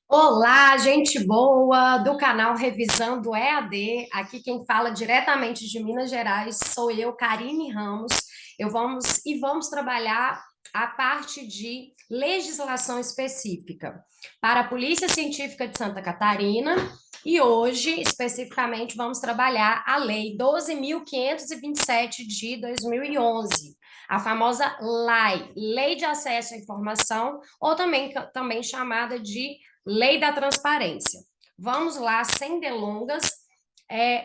Olá, gente boa do canal Revisando EAD. Aqui quem fala diretamente de Minas Gerais sou eu, Karine Ramos. Vamos trabalhar a parte de legislação específica para a Polícia Científica de Santa Catarina e hoje, especificamente, vamos trabalhar a Lei 12.527 de 2011, a famosa LAI, Lei de Acesso à Informação, ou também chamada de Lei da Transparência. Vamos lá, sem delongas.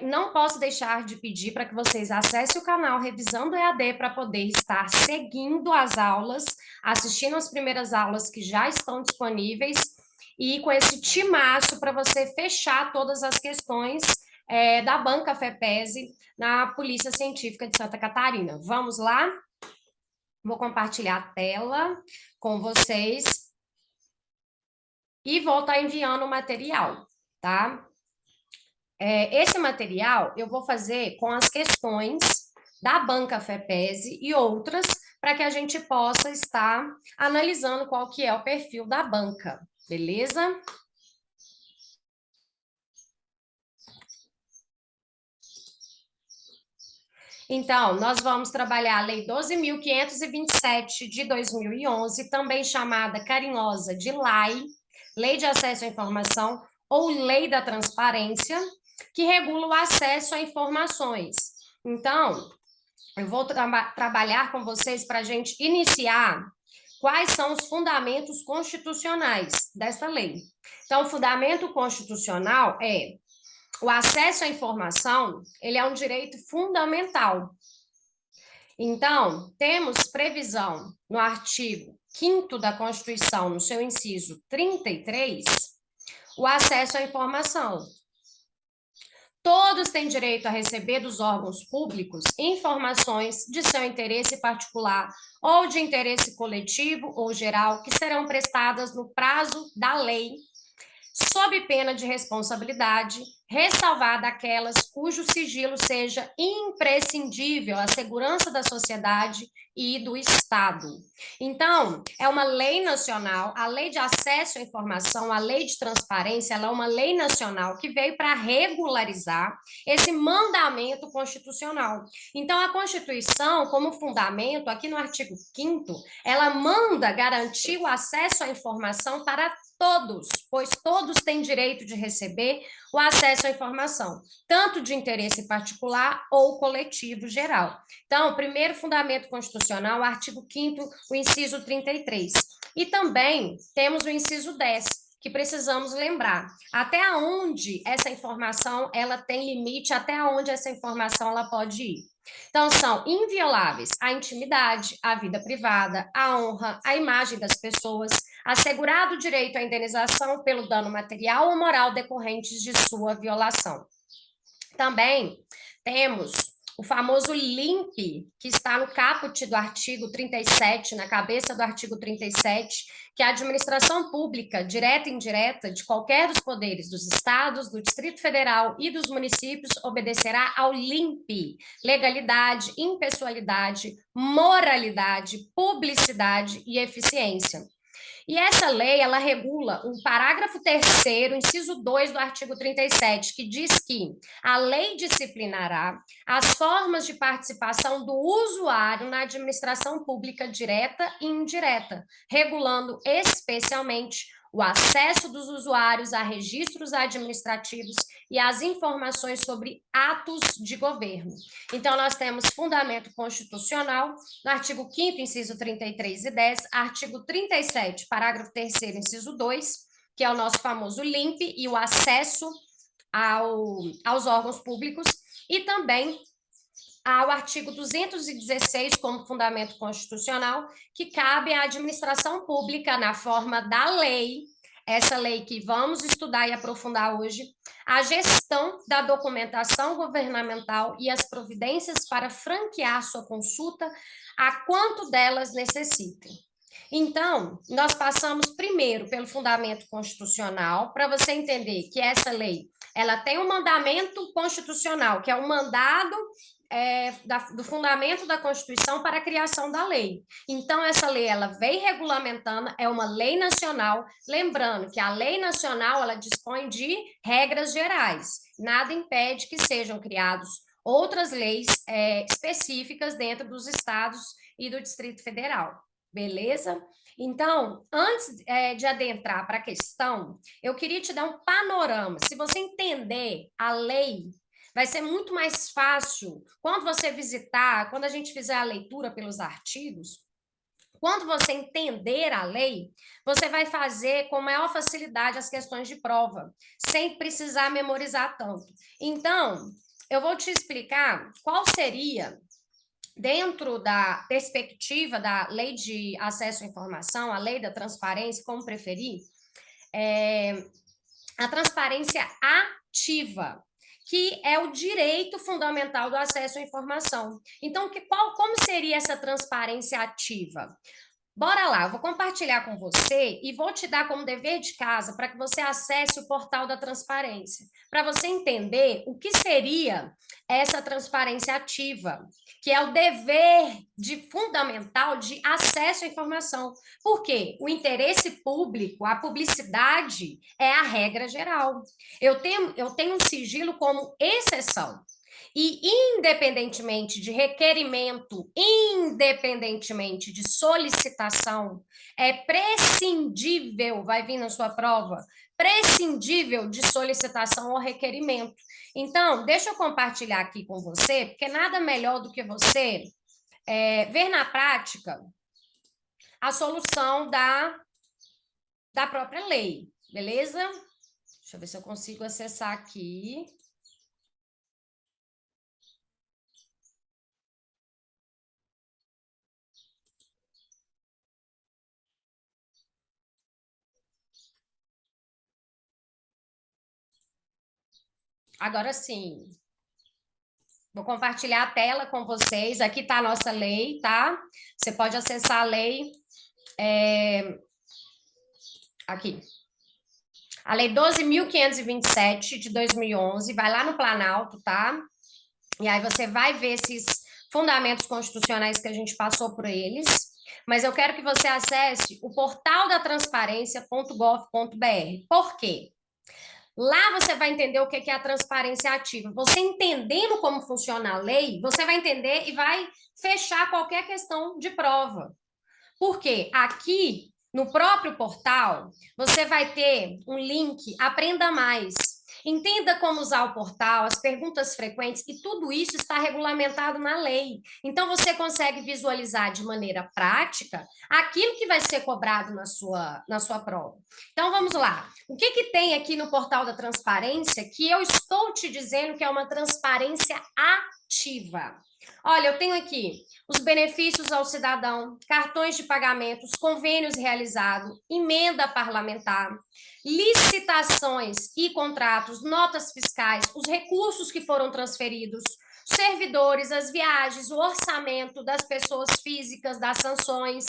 Não posso deixar de pedir para que vocês acessem o canal Revisando EAD para poder estar seguindo as aulas, assistindo as primeiras aulas que já estão disponíveis e com esse timaço para você fechar todas as questões da banca FEPESE na Polícia Científica de Santa Catarina. Vamos lá? Vou compartilhar a tela com vocês e vou estar enviando o material, tá? Esse material eu vou fazer com as questões da banca FEPESE e outras, para que a gente possa estar analisando qual que é o perfil da banca, beleza? Então, nós vamos trabalhar a Lei 12.527 de 2011, também chamada carinhosa de LAI, Lei de Acesso à Informação, ou Lei da Transparência, que regula o acesso a informações. Então, eu vou trabalhar com vocês para a gente iniciar quais são os fundamentos constitucionais dessa lei. Então, o fundamento constitucional é o acesso à informação, ele é um direito fundamental. Então, temos previsão no artigo 5º da Constituição, no seu inciso 33, o acesso à informação. Todos têm direito a receber dos órgãos públicos informações de seu interesse particular ou de interesse coletivo ou geral que serão prestadas no prazo da lei, sob pena de responsabilidade, ressalvada aquelas cujo sigilo seja imprescindível à segurança da sociedade e do Estado. Então, é uma lei nacional, a Lei de Acesso à Informação, a Lei de Transparência, ela é uma lei nacional que veio para regularizar esse mandamento constitucional. Então, a Constituição, como fundamento, aqui no artigo 5º, ela manda garantir o acesso à informação para todos, pois todos têm direito de receber o acesso à informação, tanto de interesse particular ou coletivo geral. Então, o primeiro fundamento constitucional, o artigo 5º, o inciso 33. E também temos o inciso 10, que precisamos lembrar. Até onde essa informação ela tem limite, até onde essa informação ela pode ir. Então, são invioláveis a intimidade, a vida privada, a honra, a imagem das pessoas, assegurado o direito à indenização pelo dano material ou moral decorrentes de sua violação. Também temos o famoso LIMP, que está no caput do artigo 37, na cabeça do artigo 37, que a administração pública, direta e indireta, de qualquer dos poderes dos estados, do Distrito Federal e dos municípios, obedecerá ao LIMP, legalidade, impessoalidade, moralidade, publicidade e eficiência. E essa lei, ela regula o parágrafo 3º, inciso 2 do artigo 37, que diz que a lei disciplinará as formas de participação do usuário na administração pública direta e indireta, regulando especialmente o acesso dos usuários a registros administrativos e as informações sobre atos de governo. Então, nós temos fundamento constitucional no artigo 5º, inciso 33 e 10, artigo 37, parágrafo 3º, inciso 2, que é o nosso famoso LIMP e o acesso aos órgãos públicos, e também ao artigo 216 como fundamento constitucional, que cabe à administração pública, na forma da lei, essa lei que vamos estudar e aprofundar hoje, a gestão da documentação governamental e as providências para franquear sua consulta a quanto delas necessitem. Então, nós passamos primeiro pelo fundamento constitucional, para você entender que essa lei, ela tem um mandamento constitucional, que é um mandado do fundamento da Constituição para a criação da lei. Então, essa lei, ela vem regulamentando, é uma lei nacional, lembrando que a lei nacional, ela dispõe de regras gerais, nada impede que sejam criados outras leis específicas dentro dos estados e do Distrito Federal, beleza? Então, antes de adentrar para a questão, eu queria te dar um panorama. Se você entender a lei, vai ser muito mais fácil quando você visitar, quando a gente fizer a leitura pelos artigos, quando você entender a lei, você vai fazer com maior facilidade as questões de prova, sem precisar memorizar tanto. Então, eu vou te explicar qual seria, dentro da perspectiva da lei de acesso à informação, a lei da transparência, como preferir, a transparência ativa, que é o direito fundamental do acesso à informação. Então, como seria essa transparência ativa? Bora lá, eu vou compartilhar com você e vou te dar como dever de casa para que você acesse o portal da transparência, para você entender o que seria essa transparência ativa, que é o dever fundamental de acesso à informação. Por quê? O interesse público, a publicidade é a regra geral. Eu tenho um sigilo como exceção. E, independentemente de requerimento, independentemente de solicitação, é prescindível, vai vir na sua prova, prescindível de solicitação ou requerimento. Então, deixa eu compartilhar aqui com você, porque nada melhor do que você ver na prática a solução da própria lei, beleza? Deixa eu ver se eu consigo acessar aqui. Agora sim, vou compartilhar a tela com vocês. Aqui está a nossa lei, tá? Você pode acessar a lei aqui. A Lei 12.527 de 2011, vai lá no Planalto, tá? E aí você vai ver esses fundamentos constitucionais que a gente passou por eles. Mas eu quero que você acesse o portal da transparência.gov.br. Por quê? Lá você vai entender o que é a transparência ativa. Você entendendo como funciona a lei, você vai entender e vai fechar qualquer questão de prova. Por quê? Aqui, no próprio portal, você vai ter um link Aprenda Mais. Entenda como usar o portal, as perguntas frequentes, e tudo isso está regulamentado na lei. Então, você consegue visualizar de maneira prática aquilo que vai ser cobrado na sua prova. Então, vamos lá. O que tem aqui no portal da transparência que eu estou te dizendo que é uma transparência ativa? Olha, eu tenho aqui os benefícios ao cidadão, cartões de pagamentos, convênios realizados, emenda parlamentar, licitações e contratos, notas fiscais, os recursos que foram transferidos, servidores, as viagens, o orçamento das pessoas físicas, das sanções,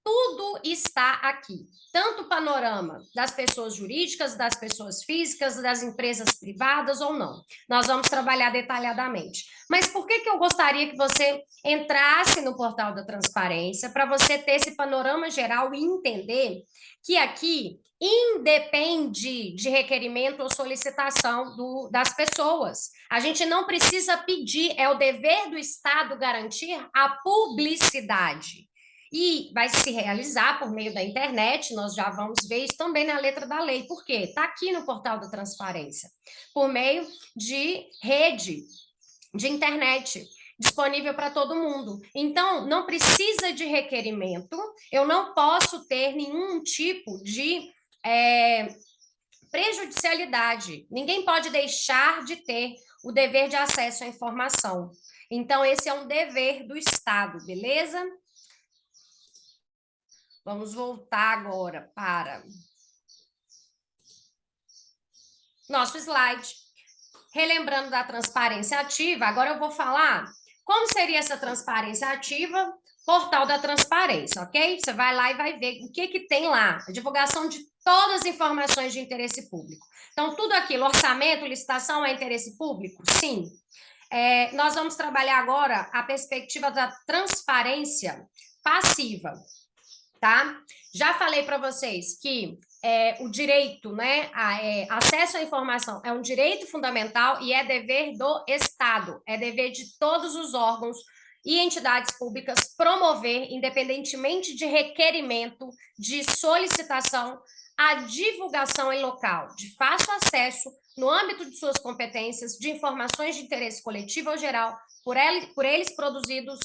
tudo está aqui. Tanto o panorama das pessoas jurídicas, das pessoas físicas, das empresas privadas ou não. Nós vamos trabalhar detalhadamente. Mas por que eu gostaria que você entrasse no portal da transparência para você ter esse panorama geral e entender que aqui independe de requerimento ou solicitação das pessoas. A gente não precisa pedir, é o dever do Estado garantir a publicidade. E vai se realizar por meio da internet, nós já vamos ver isso também na letra da lei. Por quê? Está aqui no portal da transparência. Por meio de rede, de internet, disponível para todo mundo. Então, não precisa de requerimento, eu não posso ter nenhum tipo de prejudicialidade. Ninguém pode deixar de ter o dever de acesso à informação. Então, esse é um dever do Estado, beleza? Vamos voltar agora para nosso slide. Relembrando da transparência ativa, agora eu vou falar como seria essa transparência ativa, portal da transparência, ok? Você vai lá e vai ver o que tem lá, a divulgação de todas as informações de interesse público. Então, tudo aquilo, orçamento, licitação é interesse público? Sim. Nós vamos trabalhar agora a perspectiva da transparência passiva, tá? Já falei para vocês que o direito, né, acesso à informação é um direito fundamental e é dever do Estado, é dever de todos os órgãos e entidades públicas promover, independentemente de requerimento, de solicitação, a divulgação em local, de fácil acesso, no âmbito de suas competências, de informações de interesse coletivo ou geral, por eles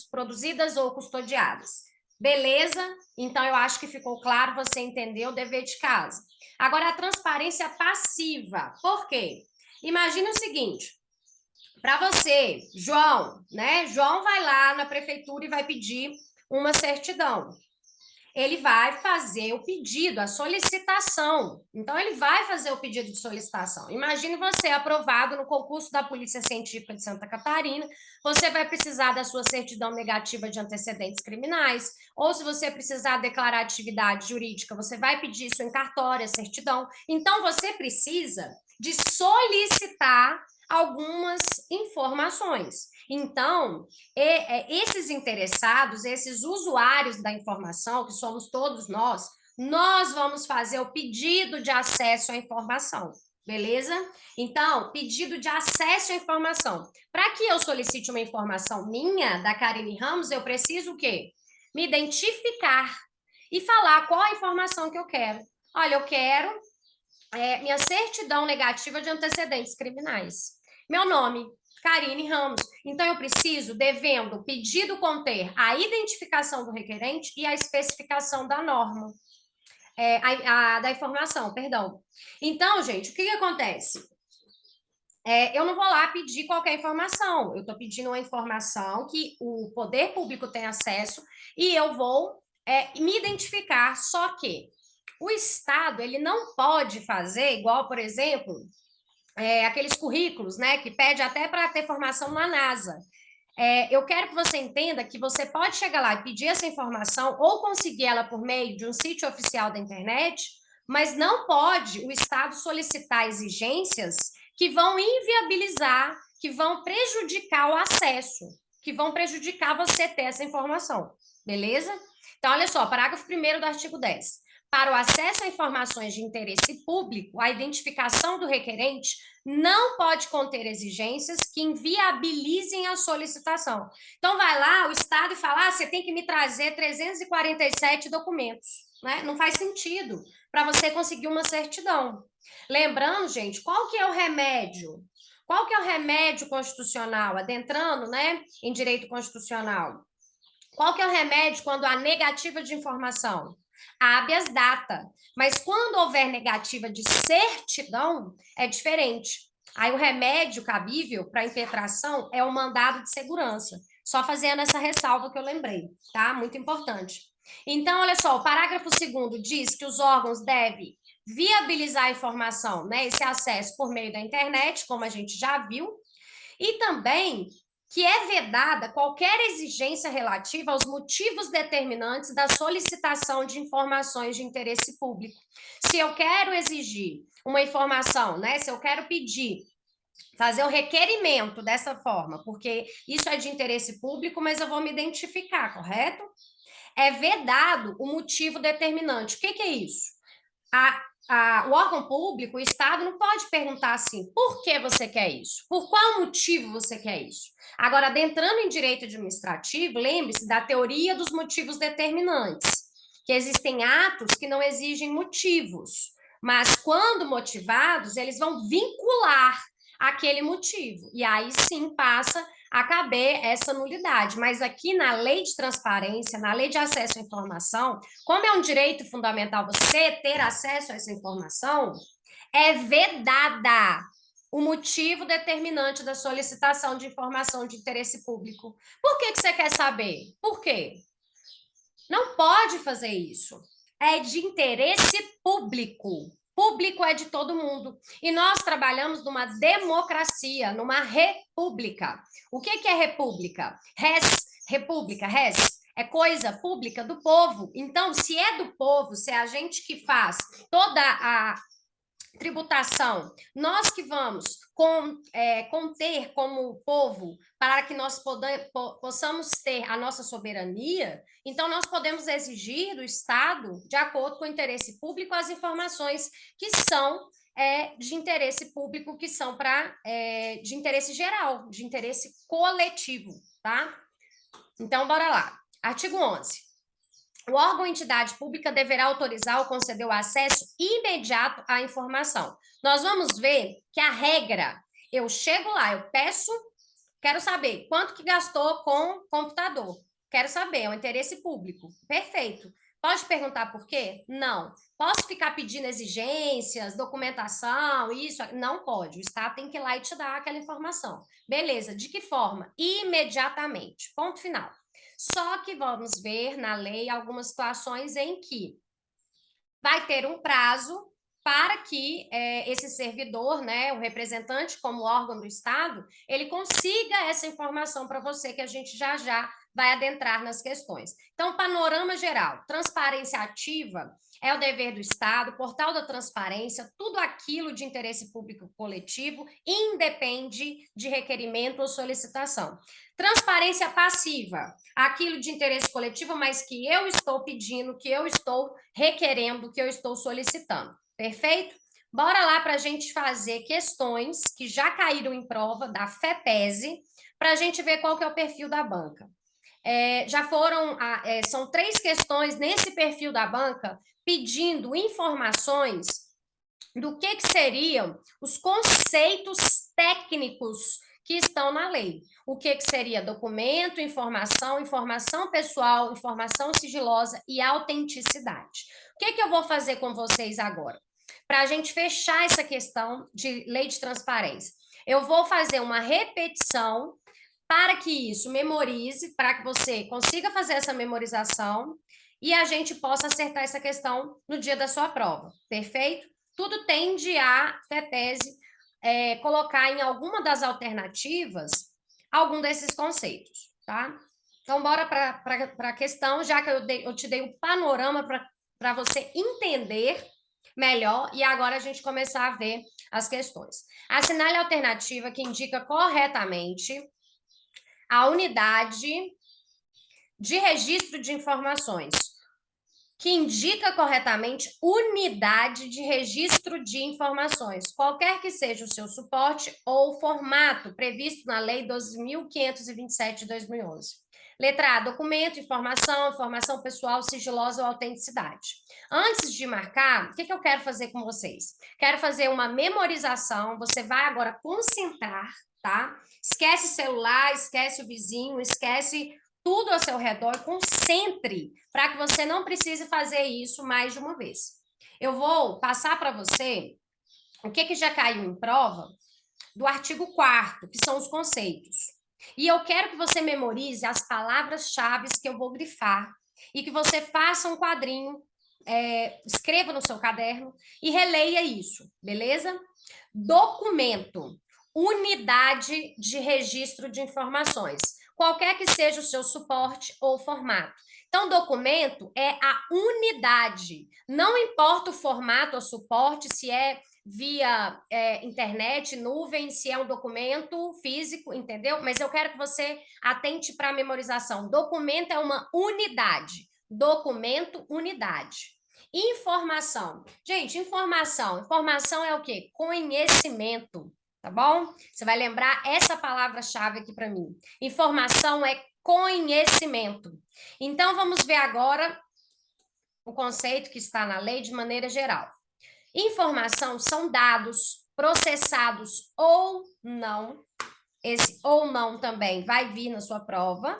produzidas ou custodiadas. Beleza? Então, eu acho que ficou claro, você entendeu o dever de casa. Agora, a transparência passiva. Por quê? Imagine o seguinte, para você, João, né? João vai lá na prefeitura e vai pedir uma certidão. Ele vai fazer o pedido, a solicitação. Então, ele vai fazer o pedido de solicitação. Imagine você aprovado no concurso da Polícia Científica de Santa Catarina, você vai precisar da sua certidão negativa de antecedentes criminais, ou se você precisar declarar atividade jurídica, você vai pedir isso em cartório, certidão. Então, você precisa de solicitar algumas informações. Então, esses interessados, esses usuários da informação, que somos todos nós vamos fazer o pedido de acesso à informação, beleza? Então, pedido de acesso à informação. Para que eu solicite uma informação minha, da Karine Ramos, eu preciso o quê? Me identificar e falar qual a informação que eu quero. Olha, eu quero minha certidão negativa de antecedentes criminais. Meu nome, Karine Ramos. Então, eu preciso, devendo, pedido conter a identificação do requerente e a especificação da norma, da informação, perdão. Então, gente, o que acontece? Eu não vou lá pedir qualquer informação, eu estou pedindo uma informação que o poder público tem acesso e eu vou me identificar, só que o Estado, ele não pode fazer igual, por exemplo, aqueles currículos, né, que pede até para ter formação na NASA. Eu quero que você entenda que você pode chegar lá e pedir essa informação ou conseguir ela por meio de um sítio oficial da internet, mas não pode o Estado solicitar exigências que vão inviabilizar, que vão prejudicar o acesso, que vão prejudicar você ter essa informação, beleza? Então, olha só, parágrafo 1º do artigo 10. Para o acesso a informações de interesse público, a identificação do requerente não pode conter exigências que inviabilizem a solicitação. Então, vai lá o Estado e fala, você tem que me trazer 347 documentos, né? Não faz sentido para você conseguir uma certidão. Lembrando, gente, qual que é o remédio? Qual que é o remédio constitucional? Adentrando, né, em direito constitucional. Qual que é o remédio quando há negativa de informação? Habeas data. Mas quando houver negativa de certidão, é diferente. Aí o remédio cabível para impetração é o mandado de segurança. Só fazendo essa ressalva que eu lembrei, tá? Muito importante. Então, olha só, o parágrafo 2º diz que os órgãos devem viabilizar a informação, né? Esse acesso por meio da internet, como a gente já viu, e também que é vedada qualquer exigência relativa aos motivos determinantes da solicitação de informações de interesse público. Se eu quero exigir uma informação, né, se eu quero pedir, fazer um requerimento dessa forma, porque isso é de interesse público, mas eu vou me identificar, correto? É vedado o motivo determinante. O que é isso? O órgão público, o Estado, não pode perguntar assim, por que você quer isso? Por qual motivo você quer isso? Agora, adentrando em direito administrativo, lembre-se da teoria dos motivos determinantes, que existem atos que não exigem motivos, mas quando motivados, eles vão vincular aquele motivo, e aí sim passa a caber essa nulidade. Mas aqui na lei de transparência, na lei de acesso à informação, como é um direito fundamental você ter acesso a essa informação, é vedada o motivo determinante da solicitação de informação de interesse público. Por que você quer saber? Por quê? Não pode fazer isso. É de interesse público. Público é de todo mundo. E nós trabalhamos numa democracia, numa república. O que é república? República, é coisa pública do povo. Então, se é do povo, se é a gente que faz toda tributação, nós que vamos conter como povo para que nós possamos ter a nossa soberania, então nós podemos exigir do Estado, de acordo com o interesse público, as informações que são de interesse público, que são de interesse geral, de interesse coletivo, tá? Então, bora lá. Artigo 11. O órgão ou entidade pública deverá autorizar ou conceder o acesso imediato à informação. Nós vamos ver que a regra, eu chego lá, eu peço, quero saber quanto que gastou com computador. Quero saber, é um interesse público. Perfeito. Pode perguntar por quê? Não. Posso ficar pedindo exigências, documentação, isso? Não pode. O Estado tem que ir lá e te dar aquela informação. Beleza. De que forma? Imediatamente. Ponto final. Só que vamos ver na lei algumas situações em que vai ter um prazo para que esse servidor, né, o representante como órgão do Estado, ele consiga essa informação para você, que a gente já vai adentrar nas questões. Então, panorama geral, transparência ativa é o dever do Estado, portal da transparência, tudo aquilo de interesse público coletivo independe de requerimento ou solicitação. Transparência passiva, aquilo de interesse coletivo, mas que eu estou pedindo, que eu estou requerendo, que eu estou solicitando. Perfeito? Bora lá para a gente fazer questões que já caíram em prova da FEPESE, para a gente ver qual que é o perfil da banca. São 3 questões nesse perfil da banca pedindo informações do que seriam os conceitos técnicos que estão na lei. O que seria documento, informação pessoal, informação sigilosa e autenticidade. O que eu vou fazer com vocês agora? Para a gente fechar essa questão de lei de transparência. Eu vou fazer uma repetição para que isso memorize, para que você consiga fazer essa memorização e a gente possa acertar essa questão no dia da sua prova. Perfeito? Tudo tende a FEPESE colocar em alguma das alternativas algum desses conceitos, tá? Então, bora para a questão, já que eu te dei o panorama para você entender melhor, e agora a gente começar a ver as questões. Assinale a alternativa que indica corretamente a unidade de registro de informações, que indica corretamente unidade de registro de informações, qualquer que seja o seu suporte ou formato previsto na Lei 12.527 de 2011. Letra A, documento, informação pessoal, sigilosa ou autenticidade. Antes de marcar, o que eu quero fazer com vocês? Quero fazer uma memorização, você vai agora concentrar, tá? Esquece celular, esquece o vizinho, esquece tudo ao seu redor, concentre para que você não precise fazer isso mais de uma vez. Eu vou passar para você o que já caiu em prova do artigo 4º, que são os conceitos. E eu quero que você memorize as palavras-chave que eu vou grifar e que você faça um quadrinho, escreva no seu caderno e releia isso, beleza? Documento, unidade de registro de informações, qualquer que seja o seu suporte ou formato. Então, documento é a unidade, não importa o formato ou suporte, se é via internet, nuvem, se é um documento físico, entendeu? Mas eu quero que você atente para a memorização. Documento é uma unidade. Documento, unidade. Informação. Gente, informação é o quê? Conhecimento, tá bom? Você vai lembrar essa palavra-chave aqui para mim. Informação é conhecimento. Então, vamos ver agora o conceito que está na lei de maneira geral. Informação são dados processados ou não, esse ou não também vai vir na sua prova,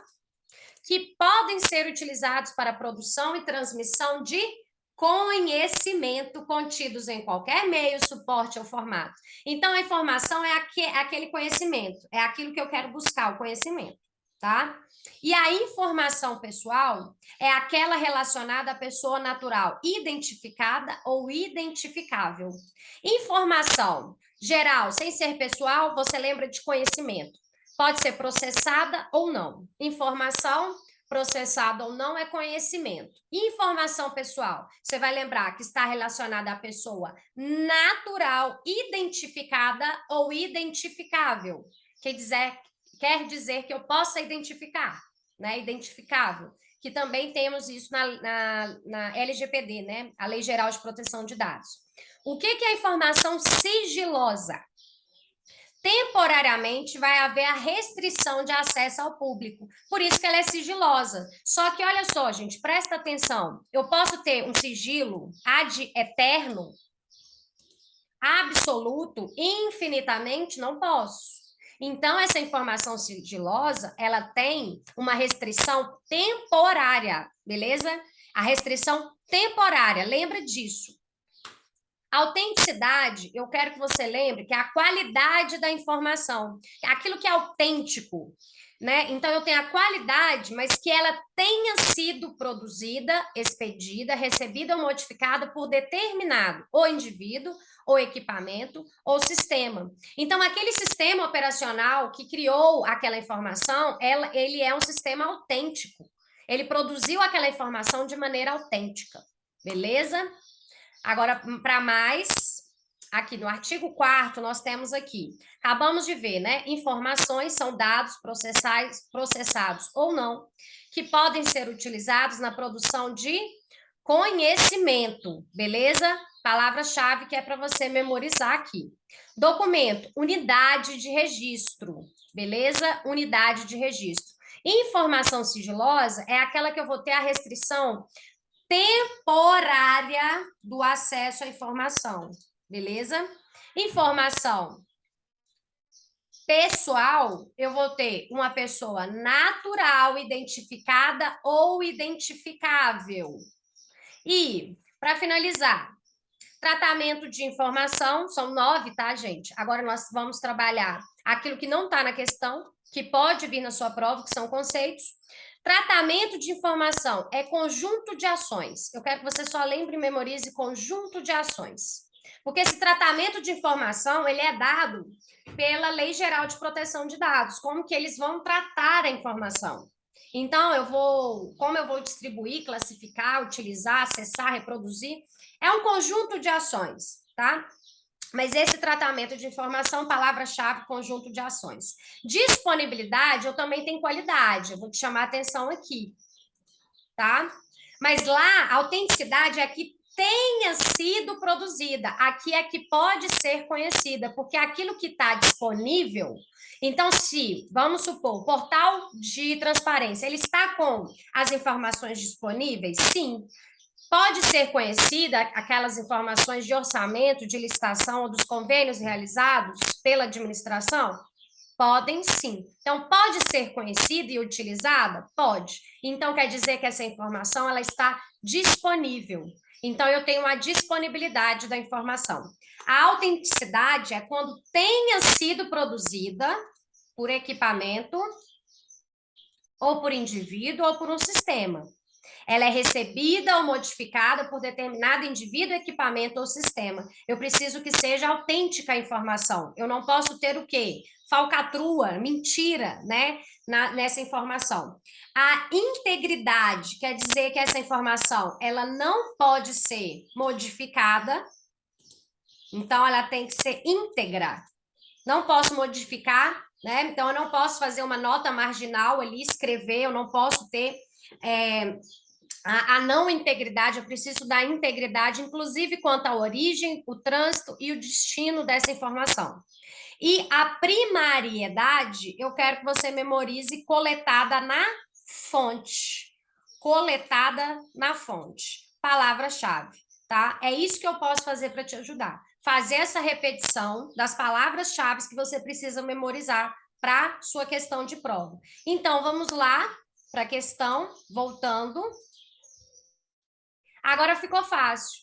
que podem ser utilizados para produção e transmissão de conhecimento contidos em qualquer meio, suporte ou formato. Então, a informação é aquele conhecimento, é aquilo que eu quero buscar, o conhecimento, tá? E a informação pessoal é aquela relacionada à pessoa natural, identificada ou identificável. Informação geral, sem ser pessoal, você lembra de conhecimento. Pode ser processada ou não. Informação processado ou não é conhecimento. Informação pessoal, você vai lembrar que está relacionada à pessoa natural, identificada ou identificável. Quer dizer que eu possa identificar, né? Identificável. Que também temos isso na LGPD, né? A Lei Geral de Proteção de Dados. O que é informação sigilosa? Temporariamente vai haver a restrição de acesso ao público. Por isso que ela é sigilosa. Só que, olha só, gente, presta atenção. Eu posso ter um sigilo ad eterno, absoluto, infinitamente? Não posso. Então, essa informação sigilosa, ela tem uma restrição temporária, beleza? A restrição temporária, lembra disso. Autenticidade, eu quero que você lembre que é a qualidade da informação, aquilo que é autêntico, né? Então, eu tenho a qualidade, mas que ela tenha sido produzida, expedida, recebida ou modificada por determinado ou indivíduo, ou equipamento, ou sistema. Então, aquele sistema operacional que criou aquela informação, ele é um sistema autêntico. Ele produziu aquela informação de maneira autêntica, beleza? Agora, para mais, aqui no artigo 4º, nós temos aqui, acabamos de ver, né? Informações são dados processados ou não, que podem ser utilizados na produção de conhecimento, beleza? Palavra-chave que é para você memorizar aqui. Documento, unidade de registro, beleza? Unidade de registro. Informação sigilosa é aquela que eu vou ter a restrição temporária do acesso à informação, beleza? Informação pessoal, eu vou ter uma pessoa natural, identificada ou identificável. E, para finalizar, tratamento de informação, são 9, tá, gente? Agora nós vamos trabalhar aquilo que não está na questão, que pode vir na sua prova, que são conceitos. Tratamento de informação é conjunto de ações. Eu quero que você só lembre e memorize conjunto de ações. Porque esse tratamento de informação, ele é dado pela Lei Geral de Proteção de Dados, como que eles vão tratar a informação. Então, como eu vou distribuir, classificar, utilizar, acessar, reproduzir, é um conjunto de ações, tá? Mas esse tratamento de informação, palavra-chave, conjunto de ações. Disponibilidade, eu também tenho qualidade, eu vou te chamar a atenção aqui, tá? Mas lá, a autenticidade é que tenha sido produzida, aqui é que pode ser conhecida, porque aquilo que está disponível, então se, vamos supor, o portal de transparência, ele está com as informações disponíveis? Sim. Pode ser conhecida aquelas informações de orçamento, de licitação ou dos convênios realizados pela administração? Podem sim. Então, pode ser conhecida e utilizada? Pode. Então, quer dizer que essa informação ela está disponível. Então, eu tenho a disponibilidade da informação. A autenticidade é quando tenha sido produzida por equipamento, ou por indivíduo, ou por um sistema. Ela é recebida ou modificada por determinado indivíduo, equipamento ou sistema. Eu preciso que seja autêntica a informação. Eu não posso ter o quê? Falcatrua, mentira, né? Nessa informação. A integridade quer dizer que essa informação ela não pode ser modificada. Então, ela tem que ser íntegra. Não posso modificar, né? Então, eu não posso fazer uma nota marginal ali, escrever, eu não posso ter a não integridade, eu preciso da integridade, inclusive quanto à origem, o trânsito e o destino dessa informação. E a primariedade, eu quero que você memorize coletada na fonte. Coletada na fonte. Palavra-chave, tá? É isso que eu posso fazer para te ajudar. Fazer essa repetição das palavras-chave que você precisa memorizar para sua questão de prova. Então, vamos lá para a questão, voltando. Agora ficou fácil.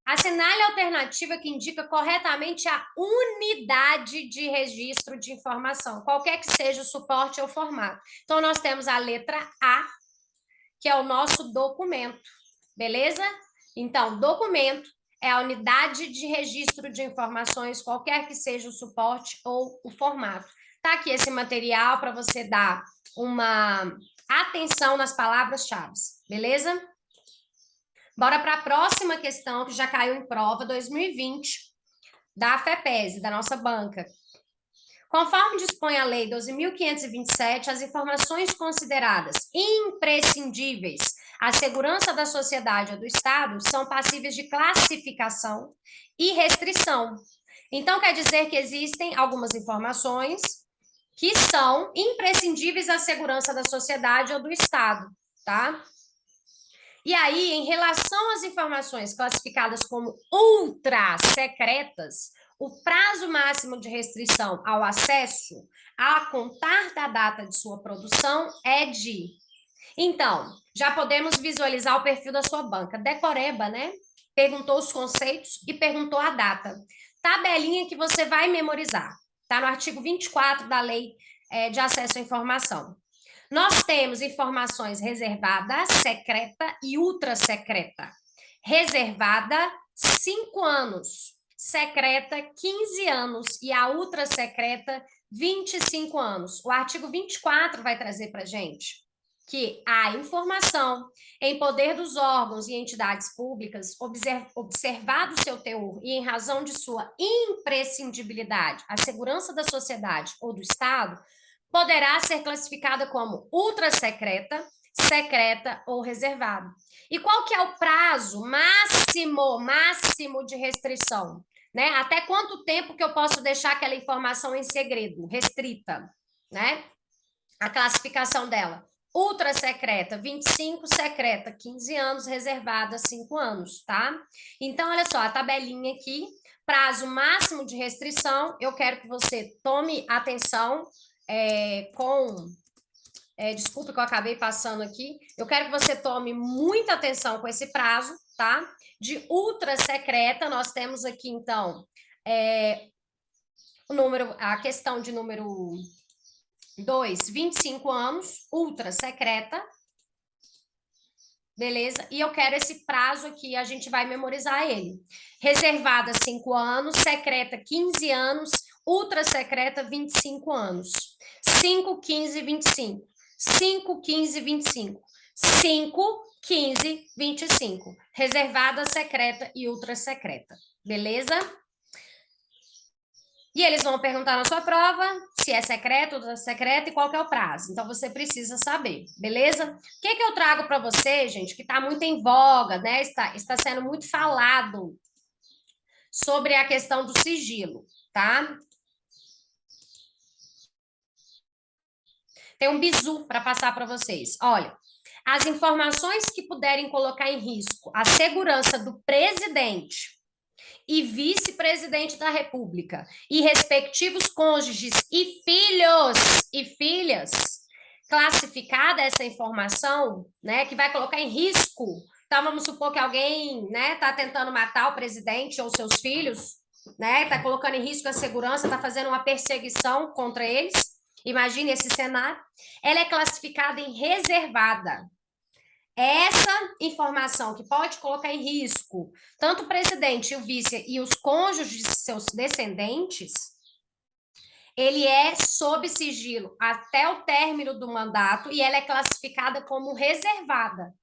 Assinale a alternativa que indica corretamente a unidade de registro de informação, qualquer que seja o suporte ou formato. Então, nós temos a letra A, que é o nosso documento, beleza? Então, documento é a unidade de registro de informações, qualquer que seja o suporte ou o formato. Tá aqui esse material para você dar uma atenção nas palavras-chave, beleza? Bora para a próxima questão, que já caiu em prova, 2020, da FEPESE, da nossa banca. Conforme dispõe a Lei 12.527, as informações consideradas imprescindíveis à segurança da sociedade ou do Estado são passíveis de classificação e restrição. Então, quer dizer que existem algumas informações que são imprescindíveis à segurança da sociedade ou do Estado, tá? E aí, em relação às informações classificadas como ultra secretas, o prazo máximo de restrição ao acesso, a contar da data de sua produção, é de... Então, já podemos visualizar o perfil da sua banca. Decoreba, né? Perguntou os conceitos e perguntou a data. Tabelinha que você vai memorizar. Está no artigo 24 da Lei de Acesso à Informação. Nós temos informações reservada, secreta e ultra secreta. Reservada, 5 anos. Secreta, 15 anos. E a ultra secreta, 25 anos. O artigo 24 vai trazer para a gente que a informação em poder dos órgãos e entidades públicas, observado seu teor e em razão de sua imprescindibilidade, a segurança da sociedade ou do Estado, poderá ser classificada como ultra secreta, secreta ou reservada. E qual que é o prazo máximo de restrição? Né? Até quanto tempo que eu posso deixar aquela informação em segredo, restrita, né? A classificação dela. Ultra secreta, 25, secreta, 15 anos, reservada, 5 anos, tá? Então, olha só, a tabelinha aqui, prazo máximo de restrição, eu quero que você tome atenção desculpa que eu acabei passando aqui, eu quero que você tome muita atenção com esse prazo, tá? De ultra secreta, nós temos aqui, então, a questão de número 2, 25 anos, ultra secreta, beleza? E eu quero esse prazo aqui, a gente vai memorizar ele. Reservada, 5 anos, secreta, 15 anos, ultra secreta, 25 anos. 5, 15, 25. 5, 15, 25. 5, 15, 25. Reservada, secreta e ultra secreta, beleza? E eles vão perguntar na sua prova se é secreto, ultra secreta e qual que é o prazo. Então, você precisa saber, beleza? O que eu trago para você, gente, que está muito em voga, né? Está sendo muito falado sobre a questão do sigilo, tá? Tem um bizu para passar para vocês. Olha, as informações que puderem colocar em risco a segurança do presidente e vice-presidente da República e respectivos cônjuges e filhos e filhas, classificada essa informação, né, que vai colocar em risco. Então, vamos supor que alguém, né, está tentando matar o presidente ou seus filhos, né, está colocando em risco a segurança, está fazendo uma perseguição contra eles. Imagine esse cenário. Ela é classificada em reservada. Essa informação que pode colocar em risco tanto o presidente, o vice e os cônjuges de seus descendentes, ele é sob sigilo até o término do mandato e ela é classificada como reservada.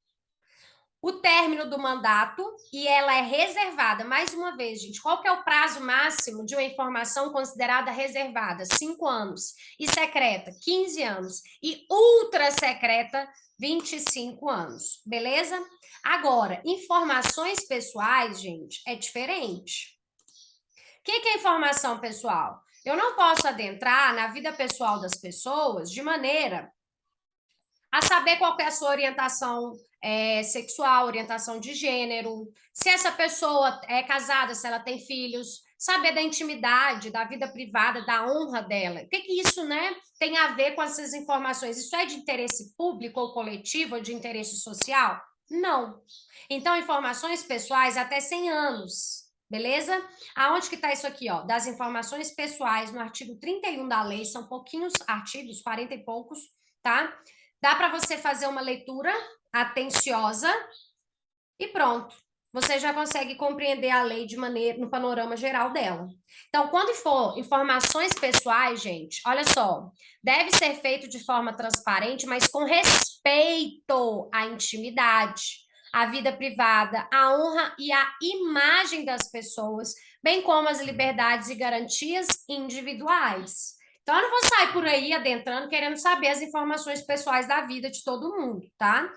O término do mandato e ela é reservada. Mais uma vez, gente, qual que é o prazo máximo de uma informação considerada reservada? 5 anos. E secreta, 15 anos. E ultra secreta, 25 anos. Beleza? Agora, informações pessoais, gente, é diferente. O que é informação pessoal? Eu não posso adentrar na vida pessoal das pessoas de maneira a saber qual é a sua orientação sexual, orientação de gênero, se essa pessoa é casada, se ela tem filhos, saber da intimidade, da vida privada, da honra dela. O que isso, né, tem a ver com essas informações? Isso é de interesse público ou coletivo, ou de interesse social? Não. Então, informações pessoais até 100 anos, beleza? Aonde que está isso aqui, ó? Das informações pessoais, no artigo 31 da lei, são pouquinhos artigos, 40 e poucos, tá? Dá para você fazer uma leitura atenciosa e pronto. você já consegue compreender a lei de maneira no panorama geral dela. Então, quando for informações pessoais, gente, olha só, deve ser feito de forma transparente, mas com respeito à intimidade, à vida privada, à honra e à imagem das pessoas, bem como as liberdades e garantias individuais. Então, eu não vou sair por aí adentrando querendo saber as informações pessoais da vida de todo mundo, tá?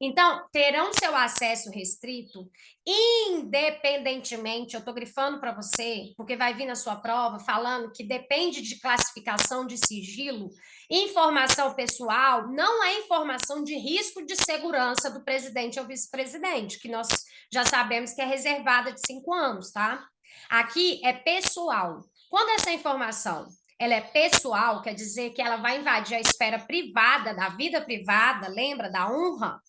Então, terão seu acesso restrito, independentemente, eu estou grifando para você, porque vai vir na sua prova falando que depende de classificação de sigilo, informação pessoal não é informação de risco de segurança do presidente ou vice-presidente, que nós já sabemos que é reservada de 5 anos, tá? Aqui é pessoal. Quando essa informação ela é pessoal, quer dizer que ela vai invadir a esfera privada, da vida privada, lembra da honra?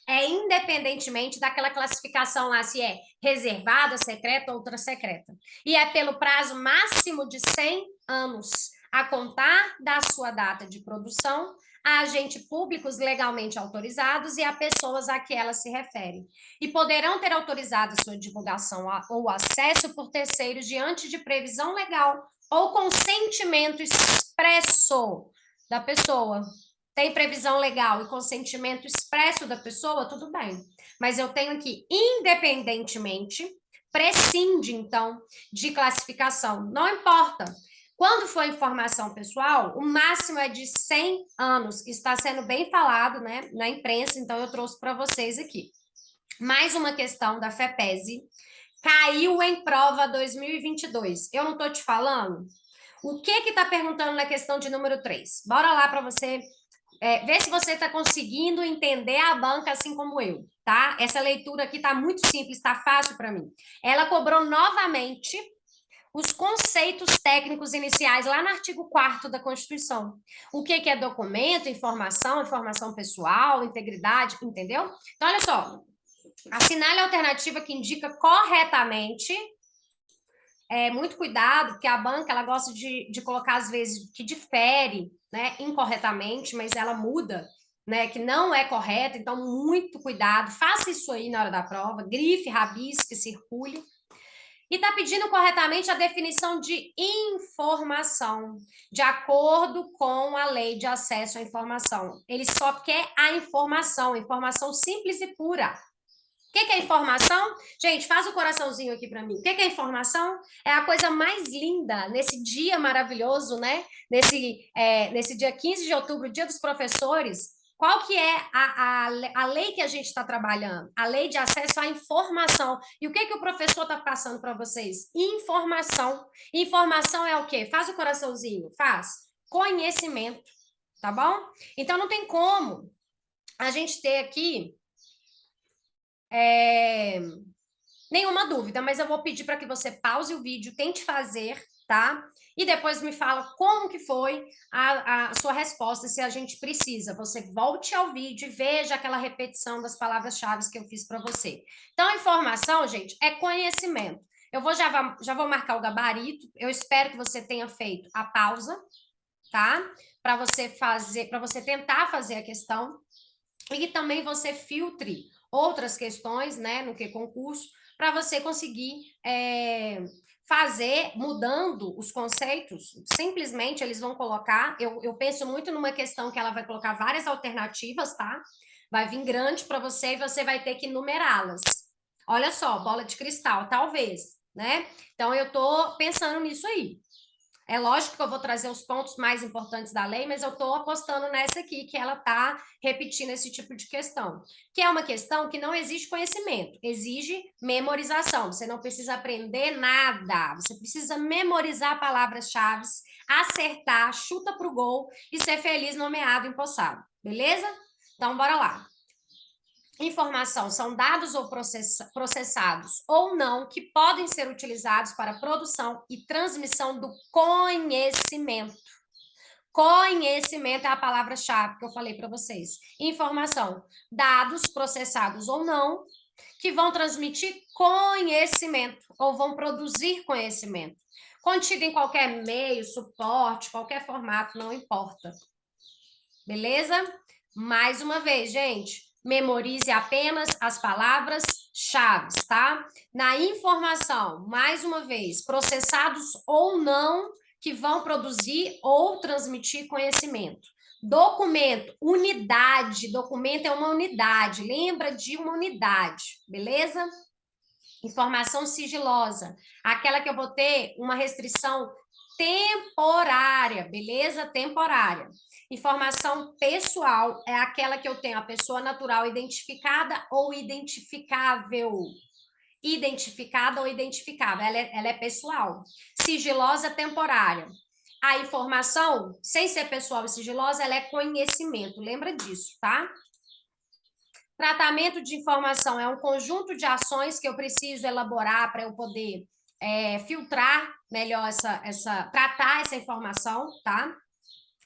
É independentemente daquela classificação lá, se é reservada, secreta ou ultra secreta. E é pelo prazo máximo de 100 anos, a contar da sua data de produção, a agentes públicos legalmente autorizados e a pessoas a que ela se refere. E poderão ter autorizado a sua divulgação ou acesso por terceiros diante de previsão legal ou consentimento expresso da pessoa. Tem previsão legal e consentimento expresso da pessoa, tudo bem. Mas eu tenho aqui, independentemente, prescinde, então, de classificação. Não importa. Quando for informação pessoal, o máximo é de 100 anos. Está sendo bem falado, né, na imprensa, então eu trouxe para vocês aqui. Mais uma questão da FEPESE. Caiu em prova 2022. Eu não estou te falando? O que está perguntando na questão de número 3? Bora lá para você ver se você está conseguindo entender a banca assim como eu, tá? Essa leitura aqui está muito simples, está fácil para mim. Ela cobrou novamente os conceitos técnicos iniciais lá no artigo 4º da Constituição. O que é documento, informação pessoal, integridade, entendeu? Então, olha só, assinale a alternativa que indica corretamente. Muito cuidado, porque a banca ela gosta de colocar, às vezes, que difere, né, incorretamente, mas ela muda, né, que não é correta, então muito cuidado, faça isso aí na hora da prova, grife, rabisque, circule. E está pedindo corretamente a definição de informação, de acordo com a lei de acesso à informação. Ele só quer a informação, informação simples e pura. O que é informação? Gente, faz o coraçãozinho aqui para mim. O que é informação? É a coisa mais linda nesse dia maravilhoso, né? Nesse dia 15 de outubro, dia dos professores. Qual que é a lei que a gente está trabalhando? A lei de acesso à informação. E o que o professor está passando para vocês? Informação. Informação é o quê? Faz o coraçãozinho. Faz. Conhecimento. Tá bom? Então, não tem como a gente ter aqui nenhuma dúvida, mas eu vou pedir para que você pause o vídeo, tente fazer, tá? E depois me fala como que foi a sua resposta, se a gente precisa. Você volte ao vídeo e veja aquela repetição das palavras-chave que eu fiz para você. Então, informação, gente, é conhecimento. Eu já vou marcar o gabarito. Eu espero que você tenha feito a pausa, tá? Para você tentar fazer a questão e que também você filtre outras questões, né, no que concurso, para você conseguir fazer, mudando os conceitos, simplesmente eles vão colocar, eu penso muito numa questão que ela vai colocar várias alternativas, tá? Vai vir grande para você e você vai ter que numerá-las. Olha só, bola de cristal, talvez, né? Então eu tô pensando nisso aí. É lógico que eu vou trazer os pontos mais importantes da lei, mas eu estou apostando nessa aqui, que ela está repetindo esse tipo de questão. Que é uma questão que não exige conhecimento, exige memorização. Você não precisa aprender nada, você precisa memorizar palavras-chave, acertar, chuta para o gol e ser feliz, nomeado, empossado. Beleza? Então, bora lá. Informação são dados ou processados ou não que podem ser utilizados para produção e transmissão do conhecimento. Conhecimento é a palavra-chave que eu falei para vocês. Informação, dados processados ou não, que vão transmitir conhecimento ou vão produzir conhecimento. Contido em qualquer meio, suporte, qualquer formato, não importa. Beleza? Mais uma vez, gente. memorize apenas as palavras-chave, tá? Na informação, mais uma vez, processados ou não, que vão produzir ou transmitir conhecimento. Documento, unidade, documento é uma unidade, lembra de uma unidade, beleza? Informação sigilosa, aquela que eu vou ter uma restrição temporária, beleza? Temporária. Informação pessoal é aquela que eu tenho a pessoa natural identificada ou identificável. Identificada ou identificável, ela é pessoal. Sigilosa temporária. A informação, sem ser pessoal e sigilosa, ela é conhecimento. Lembra disso, tá? Tratamento de informação é um conjunto de ações que eu preciso elaborar para eu poder filtrar melhor tratar essa informação, tá?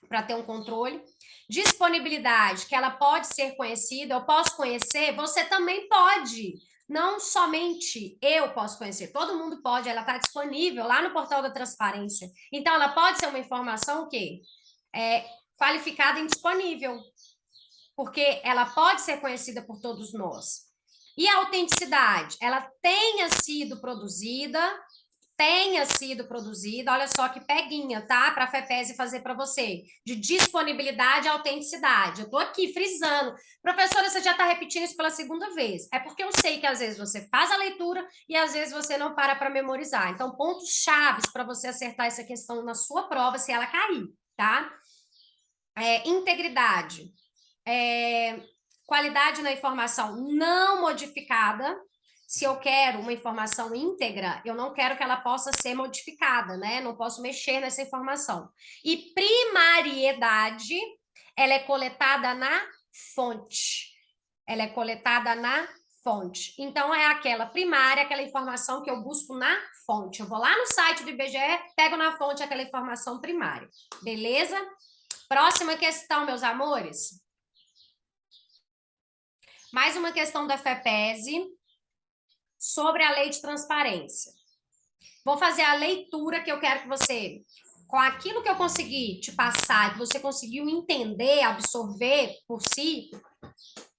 Para ter um controle. Disponibilidade, que ela pode ser conhecida, eu posso conhecer, você também pode. Não somente eu posso conhecer, todo mundo pode, ela está disponível lá no portal da transparência. Então, ela pode ser uma informação o quê? Qualificada e disponível, porque ela pode ser conhecida por todos nós. E a autenticidade, ela tenha sido produzida, olha só que peguinha, tá? Para a FEPESE fazer para você, de disponibilidade e autenticidade. Eu estou aqui frisando. Professora, você já está repetindo isso pela segunda vez. É porque eu sei que às vezes você faz a leitura e às vezes você não para memorizar. Então, pontos chaves para você acertar essa questão na sua prova, se ela cair, tá? Integridade. Qualidade na informação não modificada. Se eu quero uma informação íntegra, eu não quero que ela possa ser modificada, né? Não posso mexer nessa informação. E primariedade, ela é coletada na fonte. Ela é coletada na fonte. Então, é aquela primária, aquela informação que eu busco na fonte. Eu vou lá no site do IBGE, pego na fonte aquela informação primária. Beleza? Próxima questão, meus amores. Mais uma questão da FEPESE sobre a lei de transparência. Vou fazer a leitura que eu quero que você, com aquilo que eu consegui te passar, que você conseguiu entender, absorver por si,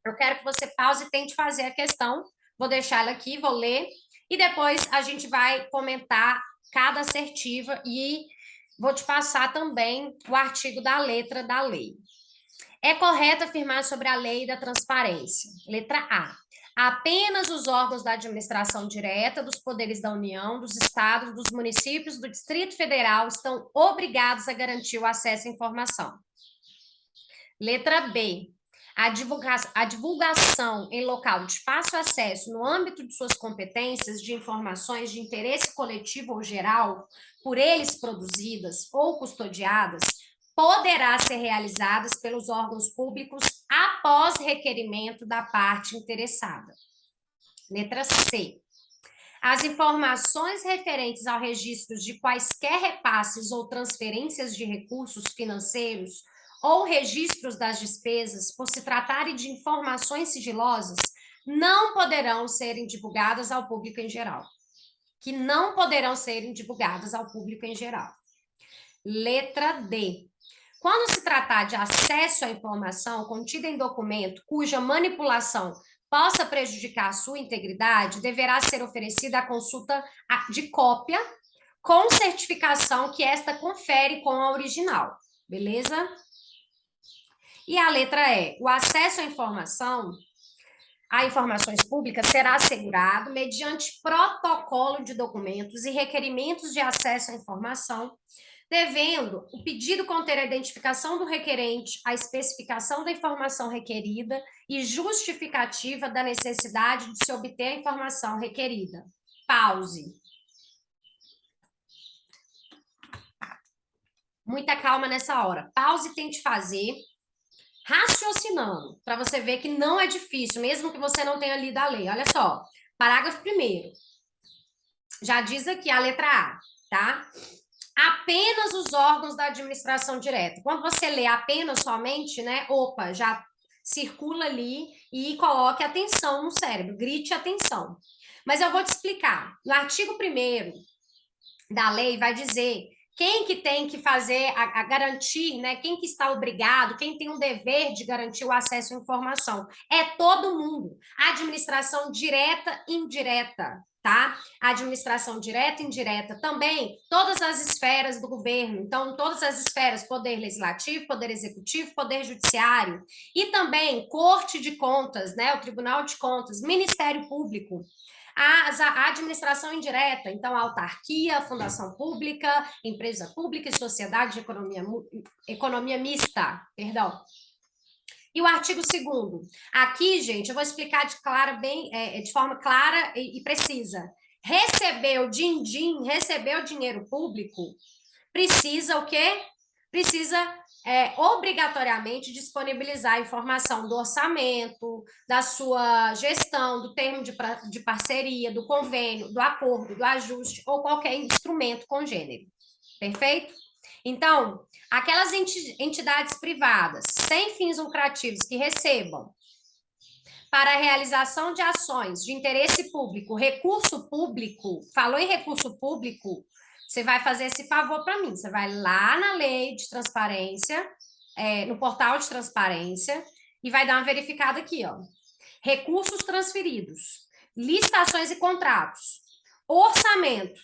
eu quero que você pause e tente fazer a questão. Vou deixar ela aqui, vou ler, e depois a gente vai comentar cada assertiva e vou te passar também o artigo da letra da lei. É correto afirmar sobre a lei da transparência. Letra A. Apenas os órgãos da administração direta, dos poderes da União, dos estados, dos municípios, do Distrito Federal estão obrigados a garantir o acesso à informação. Letra B. A divulgação em local de fácil acesso no âmbito de suas competências de informações de interesse coletivo ou geral, por eles produzidas ou custodiadas, poderá ser realizadas pelos órgãos públicos após requerimento da parte interessada. Letra C. As informações referentes ao registro de quaisquer repasses ou transferências de recursos financeiros ou registros das despesas, por se tratarem de informações sigilosas, não poderão serem divulgadas ao público em geral. Que não poderão serem divulgadas ao público em geral. Letra D. Quando se tratar de acesso à informação contida em documento cuja manipulação possa prejudicar a sua integridade, deverá ser oferecida a consulta de cópia com certificação que esta confere com a original. Beleza? E a letra E. O acesso à informação, a informações públicas, será assegurado mediante protocolo de documentos e requerimentos de acesso à informação, devendo o pedido conter a identificação do requerente, a especificação da informação requerida e justificativa da necessidade de se obter a informação requerida. Pause. Muita calma nessa hora. Pause e tente fazer raciocinando, para você ver que não é difícil, mesmo que você não tenha lido a lei. Olha só, parágrafo 1º. Já diz aqui a letra A, tá? Apenas os órgãos da administração direta. Quando você lê apenas somente, né? Opa, já circula ali e coloque atenção no cérebro, grite atenção. Mas eu vou te explicar. No artigo 1º da lei vai dizer Quem que tem que fazer, a garantir, né? Quem que está obrigado, quem tem o dever de garantir o acesso à informação? É todo mundo. Administração direta e indireta, tá? Administração direta e indireta também, todas as esferas do governo. Então, todas as esferas, poder legislativo, poder executivo, poder judiciário. E também Corte de Contas, né? O Tribunal de Contas, Ministério Público. A administração indireta, então, a autarquia, fundação pública, empresa pública e sociedade de economia mista, perdão. E o artigo 2º. Aqui, gente, eu vou explicar de forma clara e precisa. Recebeu din-din, recebeu dinheiro público, precisa o quê? Precisa obrigatoriamente disponibilizar a informação do orçamento, da sua gestão, do termo de parceria, do convênio, do acordo, do ajuste ou qualquer instrumento congênero. Perfeito? Então, aquelas entidades privadas sem fins lucrativos que recebam para a realização de ações de interesse público, recurso público, falou em recurso público, você vai fazer esse favor para mim, você vai lá na lei de transparência, no portal de transparência, e vai dar uma verificada aqui, ó. Recursos transferidos, licitações e contratos, orçamento,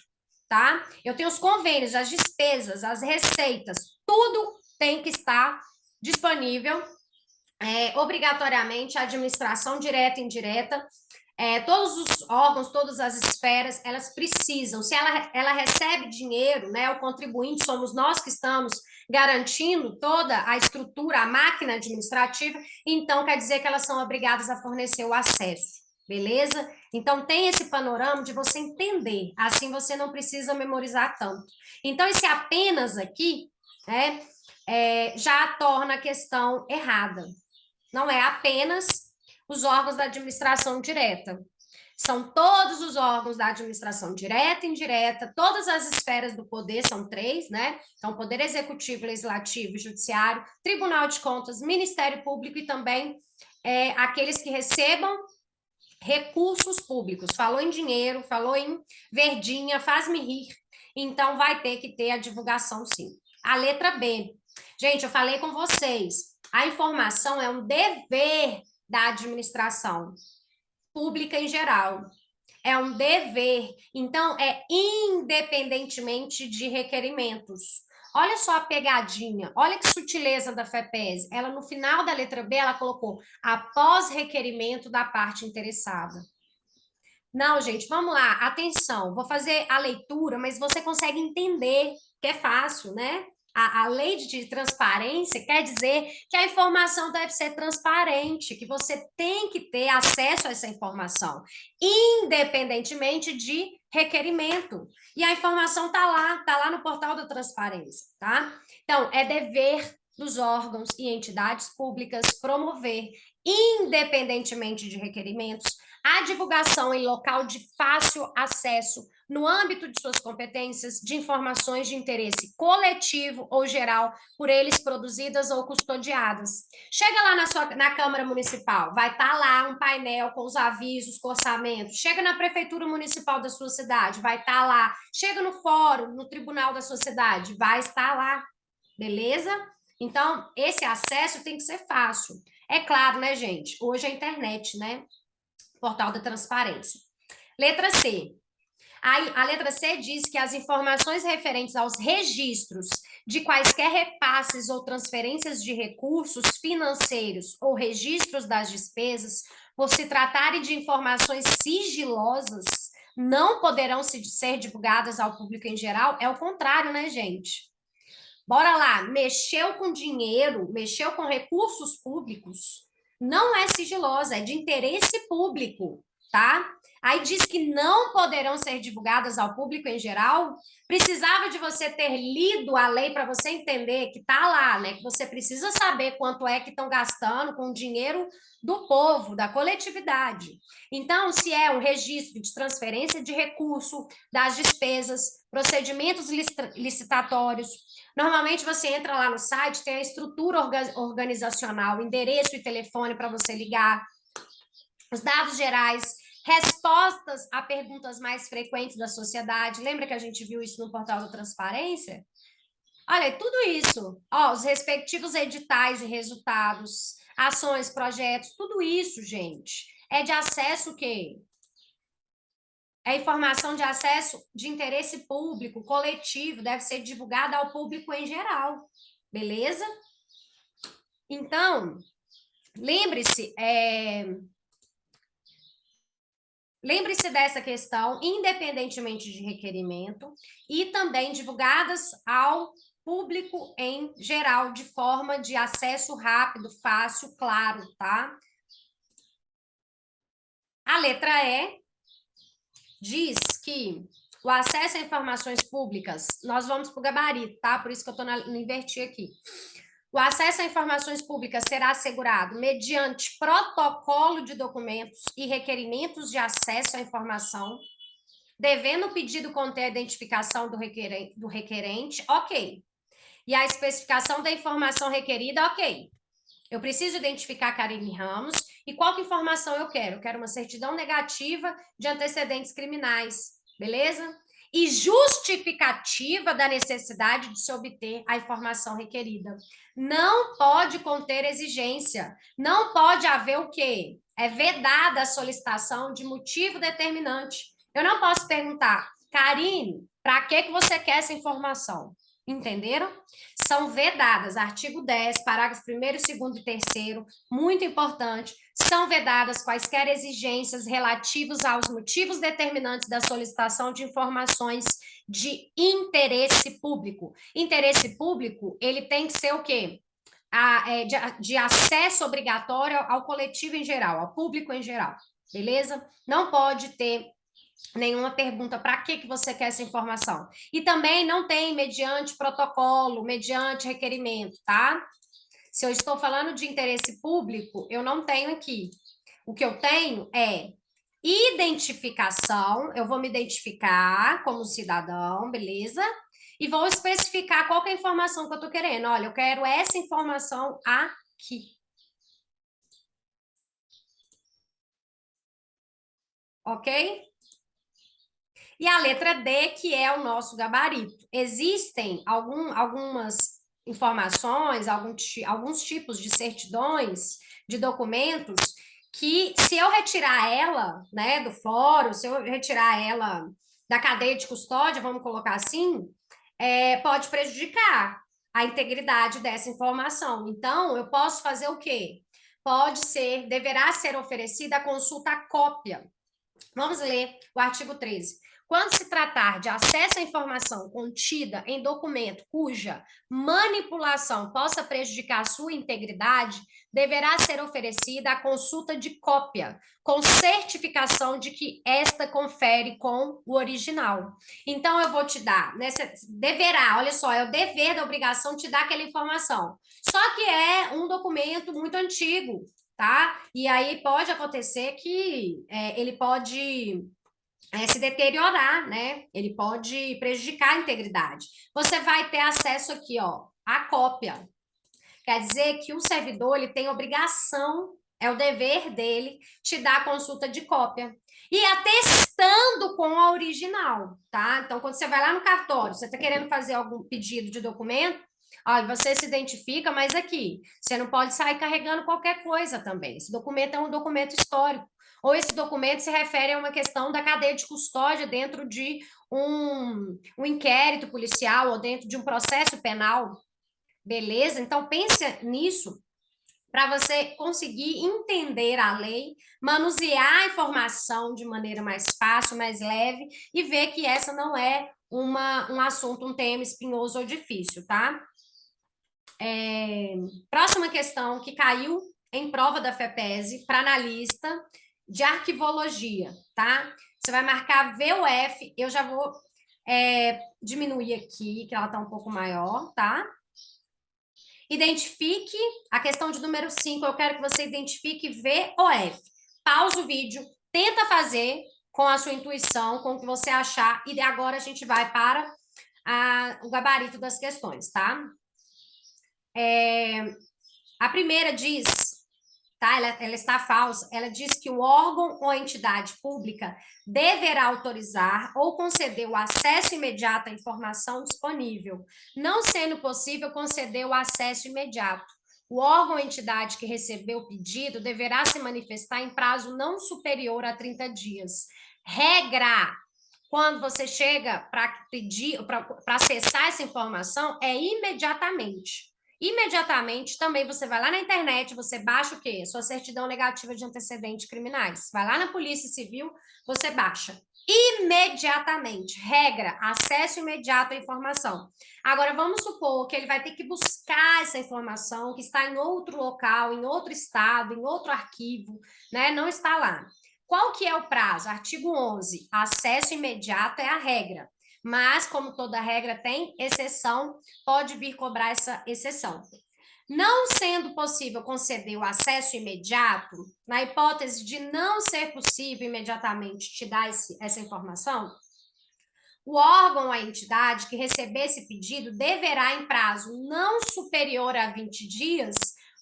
tá? Eu tenho os convênios, as despesas, as receitas, tudo tem que estar disponível obrigatoriamente a administração direta e indireta, todos os órgãos, todas as esferas, elas precisam, se ela recebe dinheiro, né, o contribuinte somos nós que estamos garantindo toda a estrutura, a máquina administrativa, então quer dizer que elas são obrigadas a fornecer o acesso, beleza? Então tem esse panorama de você entender, assim você não precisa memorizar tanto. Então esse apenas aqui, né, já torna a questão errada. Não é apenas os órgãos da administração direta. São todos os órgãos da administração direta e indireta, todas as esferas do poder, são 3, né? Então, Poder Executivo, Legislativo e Judiciário, Tribunal de Contas, Ministério Público e também aqueles que recebam recursos públicos. Falou em dinheiro, falou em verdinha, faz-me rir. Então, vai ter que ter a divulgação, sim. A letra B. Gente, eu falei com vocês. A informação é um dever da administração pública em geral. É um dever. Então, é independentemente de requerimentos. Olha só a pegadinha, olha que sutileza da FEPES. Ela, no final da letra B, ela colocou após requerimento da parte interessada. Não, gente, vamos lá, atenção, vou fazer a leitura, mas você consegue entender que é fácil, né? A lei de transparência quer dizer que a informação deve ser transparente, que você tem que ter acesso a essa informação, independentemente de requerimento. E a informação tá lá no portal da transparência, tá? Então, é dever dos órgãos e entidades públicas promover, independentemente de requerimentos, a divulgação em local de fácil acesso, no âmbito de suas competências, de informações de interesse coletivo ou geral, por eles produzidas ou custodiadas. Chega lá na Câmara Municipal, vai estar lá um painel com os avisos, com orçamento. Chega na Prefeitura Municipal da sua cidade, vai estar lá. Chega no fórum, no Tribunal da sua cidade, vai estar lá. Beleza? Então, esse acesso tem que ser fácil. É claro, né, gente? Hoje é a internet, né? Portal da transparência. Letra C. A letra C diz que as informações referentes aos registros de quaisquer repasses ou transferências de recursos financeiros ou registros das despesas, por se tratarem de informações sigilosas, não poderão ser divulgadas ao público em geral. É o contrário, né, gente? Bora lá, mexeu com dinheiro, mexeu com recursos públicos, não é sigilosa, é de interesse público, tá? Aí diz que não poderão ser divulgadas ao público em geral. Precisava de você ter lido a lei para você entender que tá lá, né? Que você precisa saber quanto é que estão gastando com o dinheiro do povo, da coletividade. Então, se é um registro de transferência de recurso, das despesas, procedimentos licitatórios, normalmente você entra lá no site, tem a estrutura organizacional, endereço e telefone para você ligar, os dados gerais, respostas a perguntas mais frequentes da sociedade. Lembra que a gente viu isso no portal da transparência? Olha, tudo isso, ó, os respectivos editais e resultados, ações, projetos, tudo isso, gente, é de acesso o quê? É informação de acesso de interesse público, coletivo, deve ser divulgada ao público em geral, beleza? Então, lembre-se, lembre-se dessa questão, independentemente de requerimento, e também divulgadas ao público em geral, de forma de acesso rápido, fácil, claro, tá? A letra E diz que o acesso a informações públicas, nós vamos para o gabarito, tá? Por isso que eu estou inverti aqui. O acesso a informações públicas será assegurado mediante protocolo de documentos e requerimentos de acesso à informação, devendo o pedido conter a identificação do requerente, ok. E a especificação da informação requerida, ok. Eu preciso identificar Karine Ramos e qual que informação eu quero? Eu quero uma certidão negativa de antecedentes criminais, beleza? E justificativa da necessidade de se obter a informação requerida. Não pode conter exigência, não pode haver o quê? É vedada a solicitação de motivo determinante. Eu não posso perguntar, Karine, para que você quer essa informação? Entenderam? São vedadas, artigo 10, parágrafo 1º, 2º e 3º, muito importante, são vedadas quaisquer exigências relativas aos motivos determinantes da solicitação de informações de interesse público. Interesse público, ele tem que ser o quê? De acesso obrigatório ao coletivo em geral, ao público em geral, beleza? Não pode ter nenhuma pergunta para que você quer essa informação. E também não tem mediante protocolo, mediante requerimento, tá? Se eu estou falando de interesse público, eu não tenho aqui. O que eu tenho é identificação, eu vou me identificar como cidadão, beleza? E vou especificar qual que é a informação que eu estou querendo. Olha, eu quero essa informação aqui. Ok? E a letra D, que é o nosso gabarito. Existem algumas informações, alguns tipos de certidões, de documentos, que se eu retirar ela, né, do fórum, se eu retirar ela da cadeia de custódia, vamos colocar assim, pode prejudicar a integridade dessa informação. Então, eu posso fazer o quê? Deverá ser oferecida a consulta à cópia. Vamos ler o artigo 13. Quando se tratar de acesso à informação contida em documento cuja manipulação possa prejudicar a sua integridade, deverá ser oferecida a consulta de cópia, com certificação de que esta confere com o original. Então, eu vou te dar, deverá, olha só, é o dever da obrigação te dar aquela informação. Só que é um documento muito antigo, tá? E aí pode acontecer que ele pode se deteriorar, né? Ele pode prejudicar a integridade. Você vai ter acesso aqui, ó, à cópia. Quer dizer que o servidor ele tem obrigação, é o dever dele, te dar a consulta de cópia. E atestando com a original, tá? Então, quando você vai lá no cartório, você está querendo fazer algum pedido de documento, olha, você se identifica, mas aqui, você não pode sair carregando qualquer coisa também. Esse documento é um documento histórico. Ou esse documento se refere a uma questão da cadeia de custódia dentro de um inquérito policial ou dentro de um processo penal, beleza? Então, pense nisso para você conseguir entender a lei, manusear a informação de maneira mais fácil, mais leve e ver que essa não é um assunto, um tema espinhoso ou difícil, tá? Próxima questão que caiu em prova da FEPESE para analista de arquivologia, tá? Você vai marcar VUF, eu já vou diminuir aqui, que ela está um pouco maior, tá? Identifique a questão de número 5, eu quero que você identifique VOF. Pausa o vídeo, tenta fazer com a sua intuição, com o que você achar, e agora a gente vai para o gabarito das questões, tá? A primeira diz tá? Ela está falsa. Ela diz que o órgão ou entidade pública deverá autorizar ou conceder o acesso imediato à informação disponível, não sendo possível conceder o acesso imediato. O órgão ou entidade que recebeu o pedido deverá se manifestar em prazo não superior a 30 dias. Regra: quando você chega para pedir, para acessar essa informação, é imediatamente. Imediatamente, também você vai lá na internet, você baixa o quê? Sua certidão negativa de antecedentes criminais. Vai lá na Polícia Civil, você baixa. Imediatamente. Regra: acesso imediato à informação. Agora, vamos supor que ele vai ter que buscar essa informação que está em outro local, em outro estado, em outro arquivo, né? Não está lá. Qual que é o prazo? Artigo 11. Acesso imediato é a regra. Mas, como toda regra tem exceção, pode vir cobrar essa exceção. Não sendo possível conceder o acesso imediato, na hipótese de não ser possível imediatamente te dar essa informação, o órgão ou a entidade que receber esse pedido deverá, em prazo não superior a 20 dias,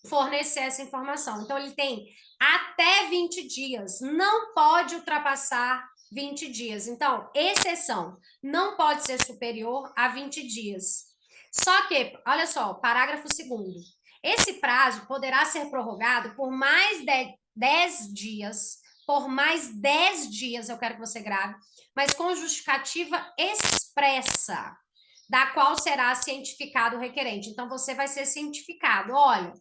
fornecer essa informação. Então, ele tem até 20 dias, não pode ultrapassar 20 dias. Então, exceção, não pode ser superior a 20 dias. Só que, olha só, parágrafo 2º. Esse prazo poderá ser prorrogado por mais 10 dias, por mais 10 dias, eu quero que você grave, mas com justificativa expressa, da qual será cientificado o requerente. Então, você vai ser cientificado. Olha,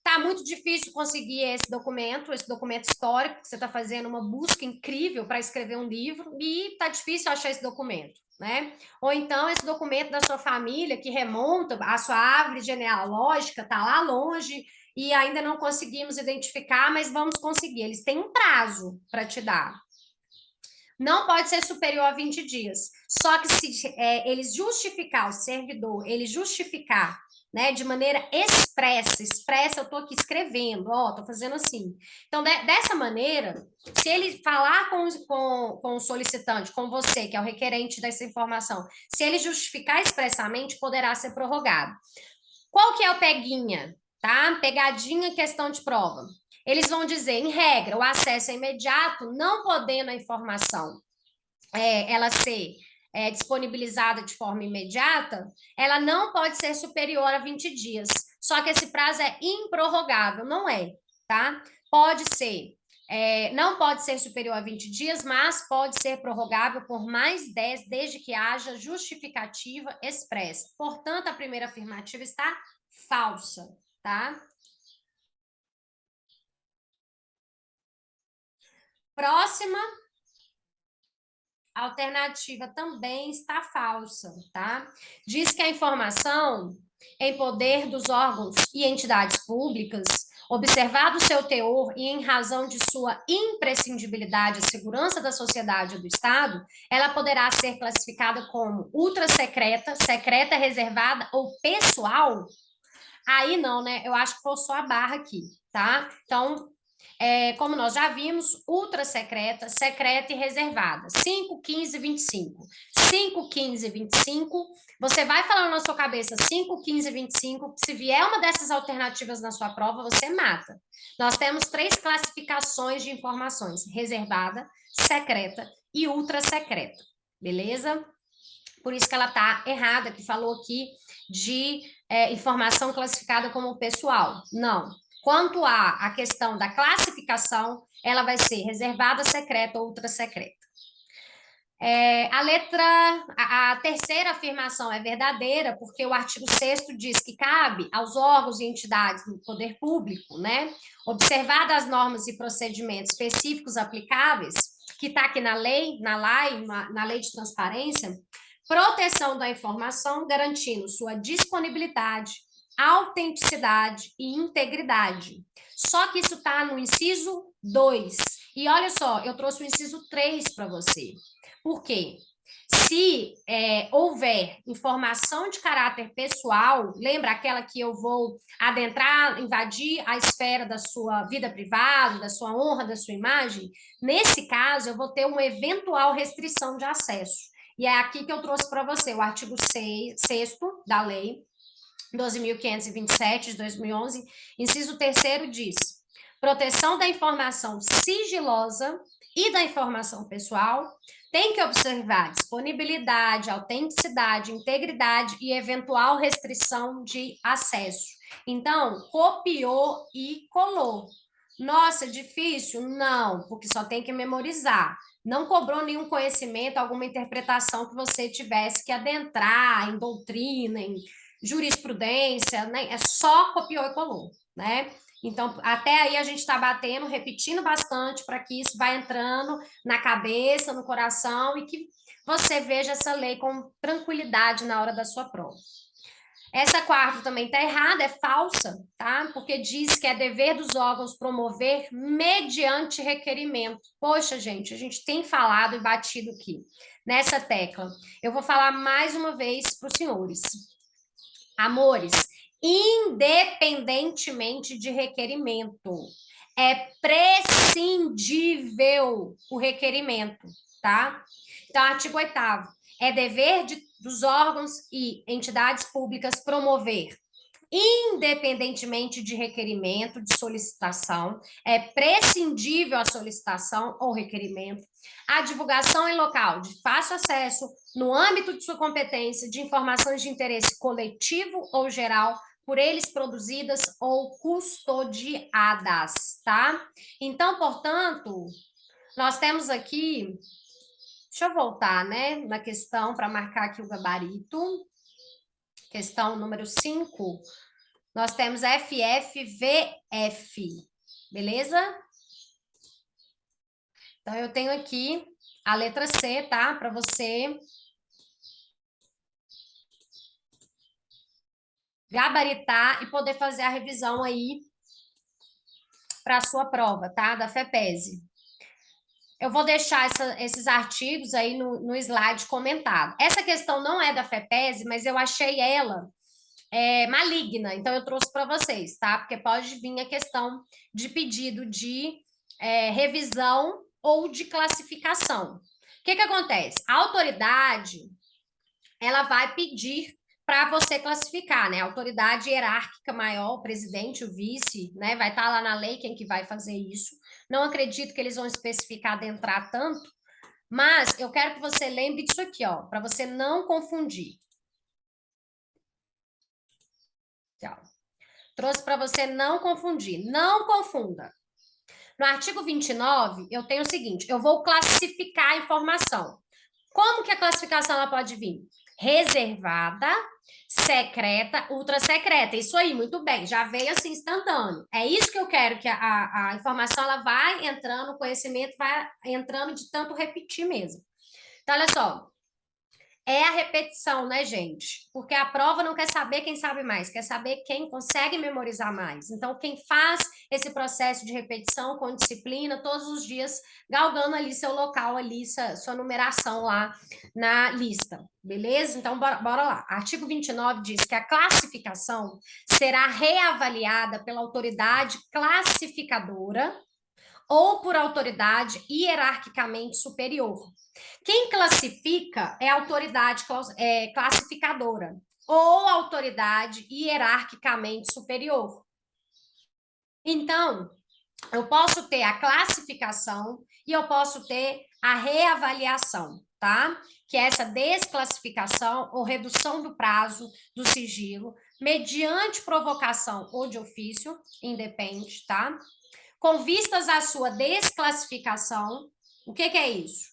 tá muito difícil conseguir esse documento histórico, que você está fazendo uma busca incrível para escrever um livro, e tá difícil achar esse documento, né? Ou então, esse documento da sua família, que remonta à sua árvore genealógica, tá lá longe, e ainda não conseguimos identificar, mas vamos conseguir. Eles têm um prazo para te dar. Não pode ser superior a 20 dias. Só que se eles justificar, o servidor, ele justificar, né, de maneira expressa, eu estou aqui escrevendo, ó, estou fazendo assim. Então, dessa maneira, se ele falar com o solicitante, com você, que é o requerente dessa informação, se ele justificar expressamente, poderá ser prorrogado. Qual que é o peguinha, tá? Pegadinha, questão de prova. Eles vão dizer, em regra, o acesso é imediato, não podendo a informação ela ser disponibilizada de forma imediata, ela não pode ser superior a 20 dias. Só que esse prazo é improrrogável, não é, tá? Pode ser, não pode ser superior a 20 dias, mas pode ser prorrogável por mais 10, desde que haja justificativa expressa. Portanto, a primeira afirmativa está falsa, tá? Próxima alternativa também está falsa, tá? Diz que a informação em poder dos órgãos e entidades públicas, observado o seu teor e em razão de sua imprescindibilidade à segurança da sociedade ou do Estado, ela poderá ser classificada como ultra-secreta, secreta reservada ou pessoal. Aí não, né? Eu acho que forçou a barra aqui, tá? Então, como nós já vimos, ultra secreta, secreta e reservada. 5, 15, 25. 5, 15, 25. Você vai falando na sua cabeça 5, 15, 25. Se vier uma dessas alternativas na sua prova, você mata. Nós temos 3 classificações de informações: reservada, secreta e ultra secreta. Beleza? Por isso que ela está errada, que falou aqui de informação classificada como pessoal. Não. Quanto à questão da classificação, ela vai ser reservada, secreta ou ultra secreta. A terceira afirmação é verdadeira, porque o artigo 6º diz que cabe aos órgãos e entidades do poder público, né, observadas as normas e procedimentos específicos aplicáveis, que está aqui na lei, na lei de transparência, proteção da informação, garantindo sua disponibilidade, autenticidade e integridade. Só que isso está no inciso 2. E olha só, eu trouxe o inciso 3 para você. Por quê? Se houver informação de caráter pessoal, lembra aquela que eu vou adentrar, invadir a esfera da sua vida privada, da sua honra, da sua imagem? Nesse caso, eu vou ter uma eventual restrição de acesso. E é aqui que eu trouxe para você o artigo 6º da lei 12.527 de 2011, inciso 3º diz: proteção da informação sigilosa e da informação pessoal, tem que observar disponibilidade, autenticidade, integridade e eventual restrição de acesso. Então, copiou e colou. Nossa, difícil? Não, porque só tem que memorizar. Não cobrou nenhum conhecimento, alguma interpretação que você tivesse que adentrar em doutrina, em jurisprudência, né? É só copiou e colou, né? Então, até aí a gente está batendo, repetindo bastante para que isso vá entrando na cabeça, no coração e que você veja essa lei com tranquilidade na hora da sua prova. Essa quarta também está errada, é falsa, tá? Porque diz que é dever dos órgãos promover mediante requerimento. Poxa, gente, a gente tem falado e batido aqui nessa tecla. Eu vou falar mais uma vez para os senhores. Amores, independentemente de requerimento, é prescindível o requerimento, tá? Então, artigo 8º, é dever dos órgãos e entidades públicas promover, independentemente de requerimento, de solicitação, é prescindível a solicitação ou requerimento, a divulgação em local de fácil acesso, no âmbito de sua competência, de informações de interesse coletivo ou geral, por eles produzidas ou custodiadas, tá? Então, portanto, nós temos aqui, deixa eu voltar, né, na questão para marcar aqui o gabarito. Questão número 5, nós temos FFVF, beleza? Então, eu tenho aqui a letra C, tá? Para você gabaritar e poder fazer a revisão aí para a sua prova, tá? Da FEPESE. Eu vou deixar esses artigos aí no slide comentado. Essa questão não é da FEPESE, mas eu achei ela maligna, então eu trouxe para vocês, tá? Porque pode vir a questão de pedido de revisão ou de classificação. O que acontece? A autoridade, ela vai pedir para você classificar, né? A autoridade hierárquica maior, o presidente, o vice, né? Vai estar lá na lei quem que vai fazer isso. Não acredito que eles vão especificar, adentrar tanto, mas eu quero que você lembre disso aqui, ó, para você não confundir. Tchau. Trouxe para você não confundir. Não confunda. No artigo 29, eu tenho o seguinte, eu vou classificar a informação. Como que a classificação ela pode vir? Reservada, secreta, ultra-secreta. Isso aí, muito bem, já veio assim instantâneo. É isso que eu quero, que a informação ela vai entrando, o conhecimento vai entrando de tanto repetir mesmo. Então, olha só, é a repetição, né, gente? Porque a prova não quer saber quem sabe mais, quer saber quem consegue memorizar mais. Então, quem faz esse processo de repetição com disciplina, todos os dias, galgando ali seu local, ali, sua numeração lá na lista, beleza? Então, bora lá. Artigo 29 diz que a classificação será reavaliada pela autoridade classificadora ou por autoridade hierarquicamente superior. Quem classifica é a autoridade classificadora ou autoridade hierarquicamente superior. Então, eu posso ter a classificação e eu posso ter a reavaliação, tá? Que é essa desclassificação ou redução do prazo do sigilo, mediante provocação ou de ofício, independe, tá? Com vistas à sua desclassificação, o que é isso?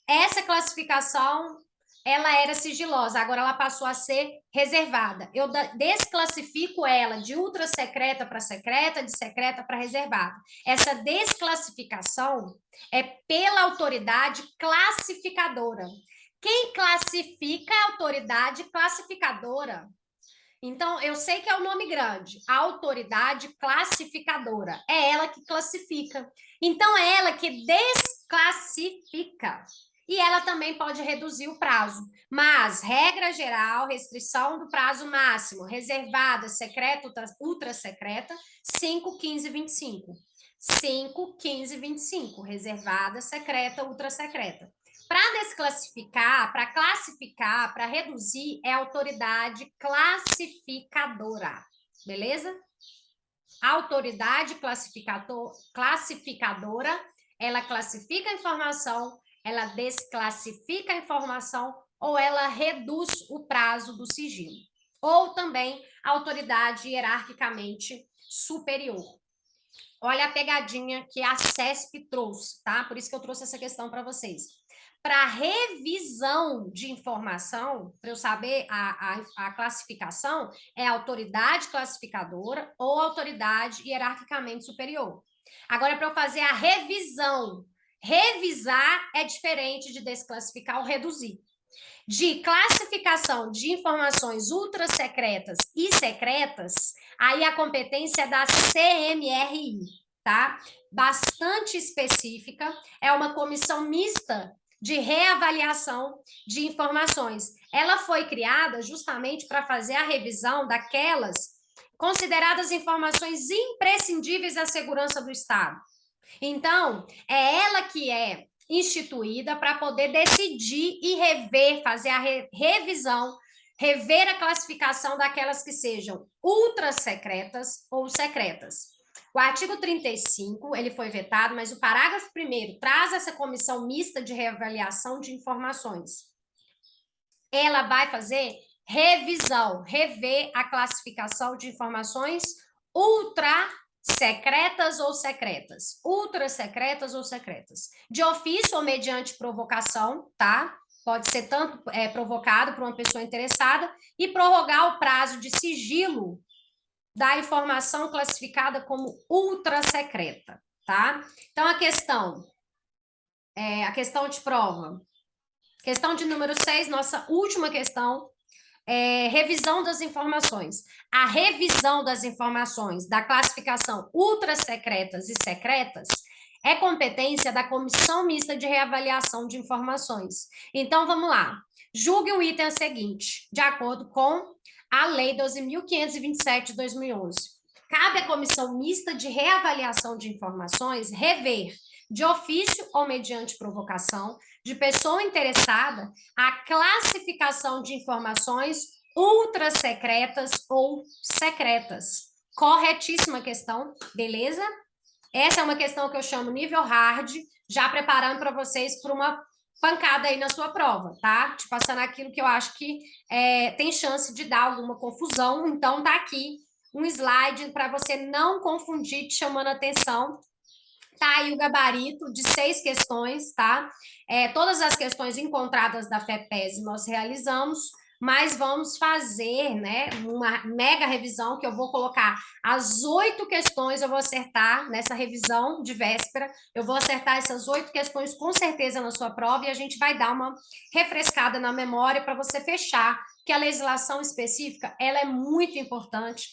Essa classificação, ela era sigilosa, agora ela passou a ser reservada. Eu desclassifico ela de ultra secreta para secreta, de secreta para reservada. Essa desclassificação é pela autoridade classificadora. Quem classifica é a autoridade classificadora. Então, eu sei que é o nome grande, a autoridade classificadora. É ela que classifica. Então, é ela que desclassifica. E ela também pode reduzir o prazo. Mas, regra geral, restrição do prazo máximo, reservada, secreta, ultra secreta, 5, 15, 25. 5, 15, 25. Reservada, secreta, ultra secreta. Para desclassificar, para classificar, para reduzir, é autoridade classificadora. Beleza? A autoridade classificadora, ela classifica a informação, ela desclassifica a informação ou ela reduz o prazo do sigilo. Ou também a autoridade hierarquicamente superior. Olha a pegadinha que a CESP trouxe, tá? Por isso que eu trouxe essa questão para vocês. Para revisão de informação, para eu saber a classificação, é autoridade classificadora ou autoridade hierarquicamente superior. Agora, para eu fazer a revisão, revisar é diferente de desclassificar ou reduzir. De classificação de informações ultra secretas e secretas, aí a competência é da CMRI, tá? Bastante específica, é uma comissão mista de reavaliação de informações. Ela foi criada justamente para fazer a revisão daquelas consideradas informações imprescindíveis à segurança do Estado. Então, é ela que é instituída para poder decidir e rever, fazer a revisão, rever a classificação daquelas que sejam ultra secretas ou secretas. O artigo 35, ele foi vetado, mas o parágrafo 1º traz essa comissão mista de reavaliação de informações. Ela vai fazer revisão, rever a classificação de informações ultra secretas ou secretas, ultra secretas ou secretas, de ofício ou mediante provocação, tá? Pode ser tanto provocado por uma pessoa interessada e prorrogar o prazo de sigilo da informação classificada como ultra secreta, tá? Então, a questão de prova. Questão de número 6, nossa última questão, revisão das informações. A revisão das informações da classificação ultra secretas e secretas é competência da Comissão Mista de Reavaliação de Informações. Então, vamos lá. Julgue o item seguinte, de acordo com a Lei 12.527 de 2011. Cabe à Comissão Mista de Reavaliação de Informações rever, de ofício ou mediante provocação, de pessoa interessada, a classificação de informações ultra secretas ou secretas. Corretíssima questão, beleza? Essa é uma questão que eu chamo nível hard, já preparando para vocês para uma pancada aí na sua prova, tá? Te passando aquilo que eu acho que tem chance de dar alguma confusão, então tá aqui um slide para você não confundir, te chamando a atenção. Tá aí o gabarito de 6 questões, tá? Todas as questões encontradas da FEPES nós realizamos, mas vamos fazer, né, uma mega revisão que eu vou colocar as 8 questões, eu vou acertar nessa revisão de véspera, eu vou acertar essas 8 questões com certeza na sua prova e a gente vai dar uma refrescada na memória para você fechar, que a legislação específica, ela é muito importante.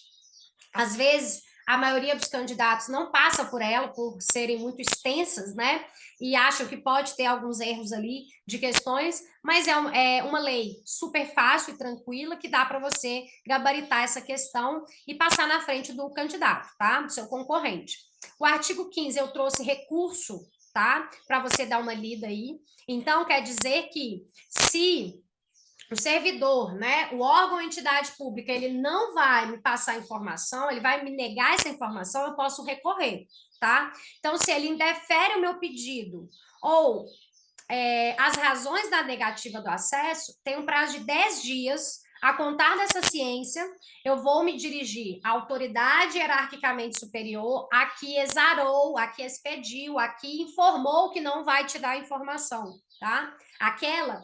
Às vezes, a maioria dos candidatos não passa por ela, por serem muito extensas, né? E acham que pode ter alguns erros ali de questões, mas é uma lei super fácil e tranquila que dá para você gabaritar essa questão e passar na frente do candidato, tá? Do seu concorrente. O artigo 15 eu trouxe recurso, tá? Para você dar uma lida aí. Então, quer dizer que se o servidor, né, o órgão ou entidade pública, ele não vai me passar informação, ele vai me negar essa informação, eu posso recorrer, tá? Então, se ele indefere o meu pedido ou as razões da negativa do acesso, tem um prazo de 10 dias a contar dessa ciência, eu vou me dirigir à autoridade hierarquicamente superior, a que exarou, a que expediu, a que informou que não vai te dar informação, tá? Aquela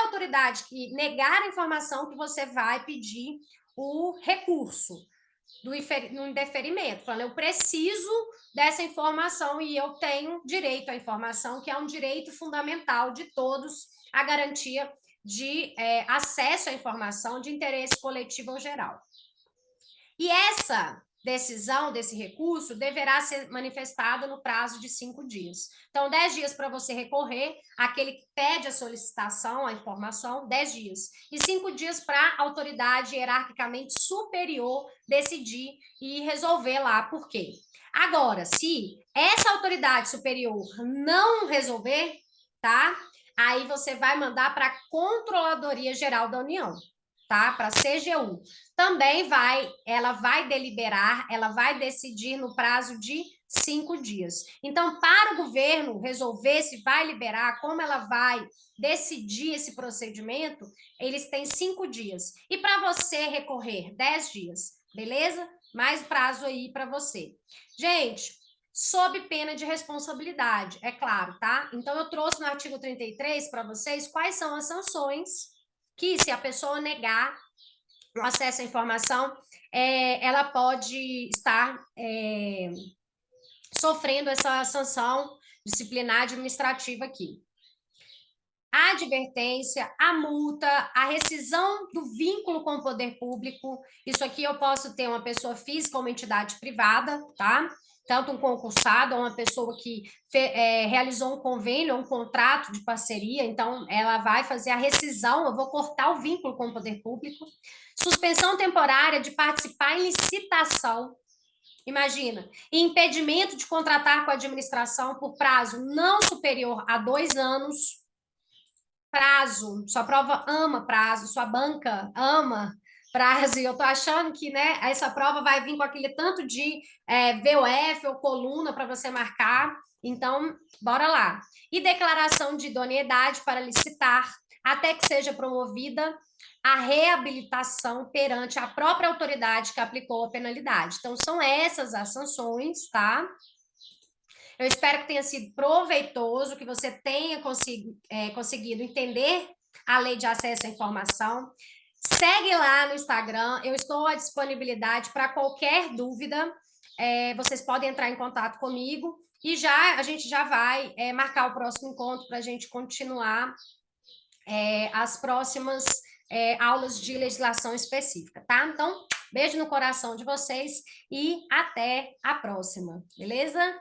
autoridade que negar a informação que você vai pedir o recurso no indeferimento, falando, eu preciso dessa informação e eu tenho direito à informação, que é um direito fundamental de todos, a garantia de acesso à informação de interesse coletivo ou geral. E essa decisão desse recurso deverá ser manifestada no prazo de 5 dias. Então, 10 dias para você recorrer, aquele que pede a solicitação, a informação, 10 dias. E 5 dias para a autoridade hierarquicamente superior decidir e resolver lá por quê. Agora, se essa autoridade superior não resolver, tá? Aí você vai mandar para a Controladoria Geral da União. tá? Para a CGU. Também ela vai deliberar, ela vai decidir no prazo de 5 dias. Então, para o governo resolver se vai liberar, como ela vai decidir esse procedimento, eles têm 5 dias. E para você recorrer, 10 dias, beleza? Mais prazo aí para você. Gente, sob pena de responsabilidade, é claro, tá? Então, eu trouxe no artigo 33 para vocês quais são as sanções que, se a pessoa negar o acesso à informação, ela pode estar sofrendo essa sanção disciplinar administrativa aqui. A advertência, a multa, a rescisão do vínculo com o poder público. Isso aqui eu posso ter uma pessoa física ou uma entidade privada, tá? Tanto um concursado ou uma pessoa que realizou um convênio ou um contrato de parceria, então ela vai fazer a rescisão, eu vou cortar o vínculo com o poder público. Suspensão temporária de participar em licitação. Imagina, impedimento de contratar com a administração por prazo não superior a 2 anos. Prazo, sua prova ama prazo, sua banca ama prazo, e eu tô achando que, né, essa prova vai vir com aquele tanto de VOF ou coluna para você marcar, então, bora lá. E declaração de idoneidade para licitar, até que seja promovida a reabilitação perante a própria autoridade que aplicou a penalidade. Então, são essas as sanções, tá? Eu espero que tenha sido proveitoso, que você tenha conseguido entender a lei de acesso à informação. Segue lá no Instagram, eu estou à disponibilidade para qualquer dúvida. Vocês podem entrar em contato comigo e a gente já vai marcar o próximo encontro para a gente continuar as próximas aulas de legislação específica, tá? Então, beijo no coração de vocês e até a próxima, beleza?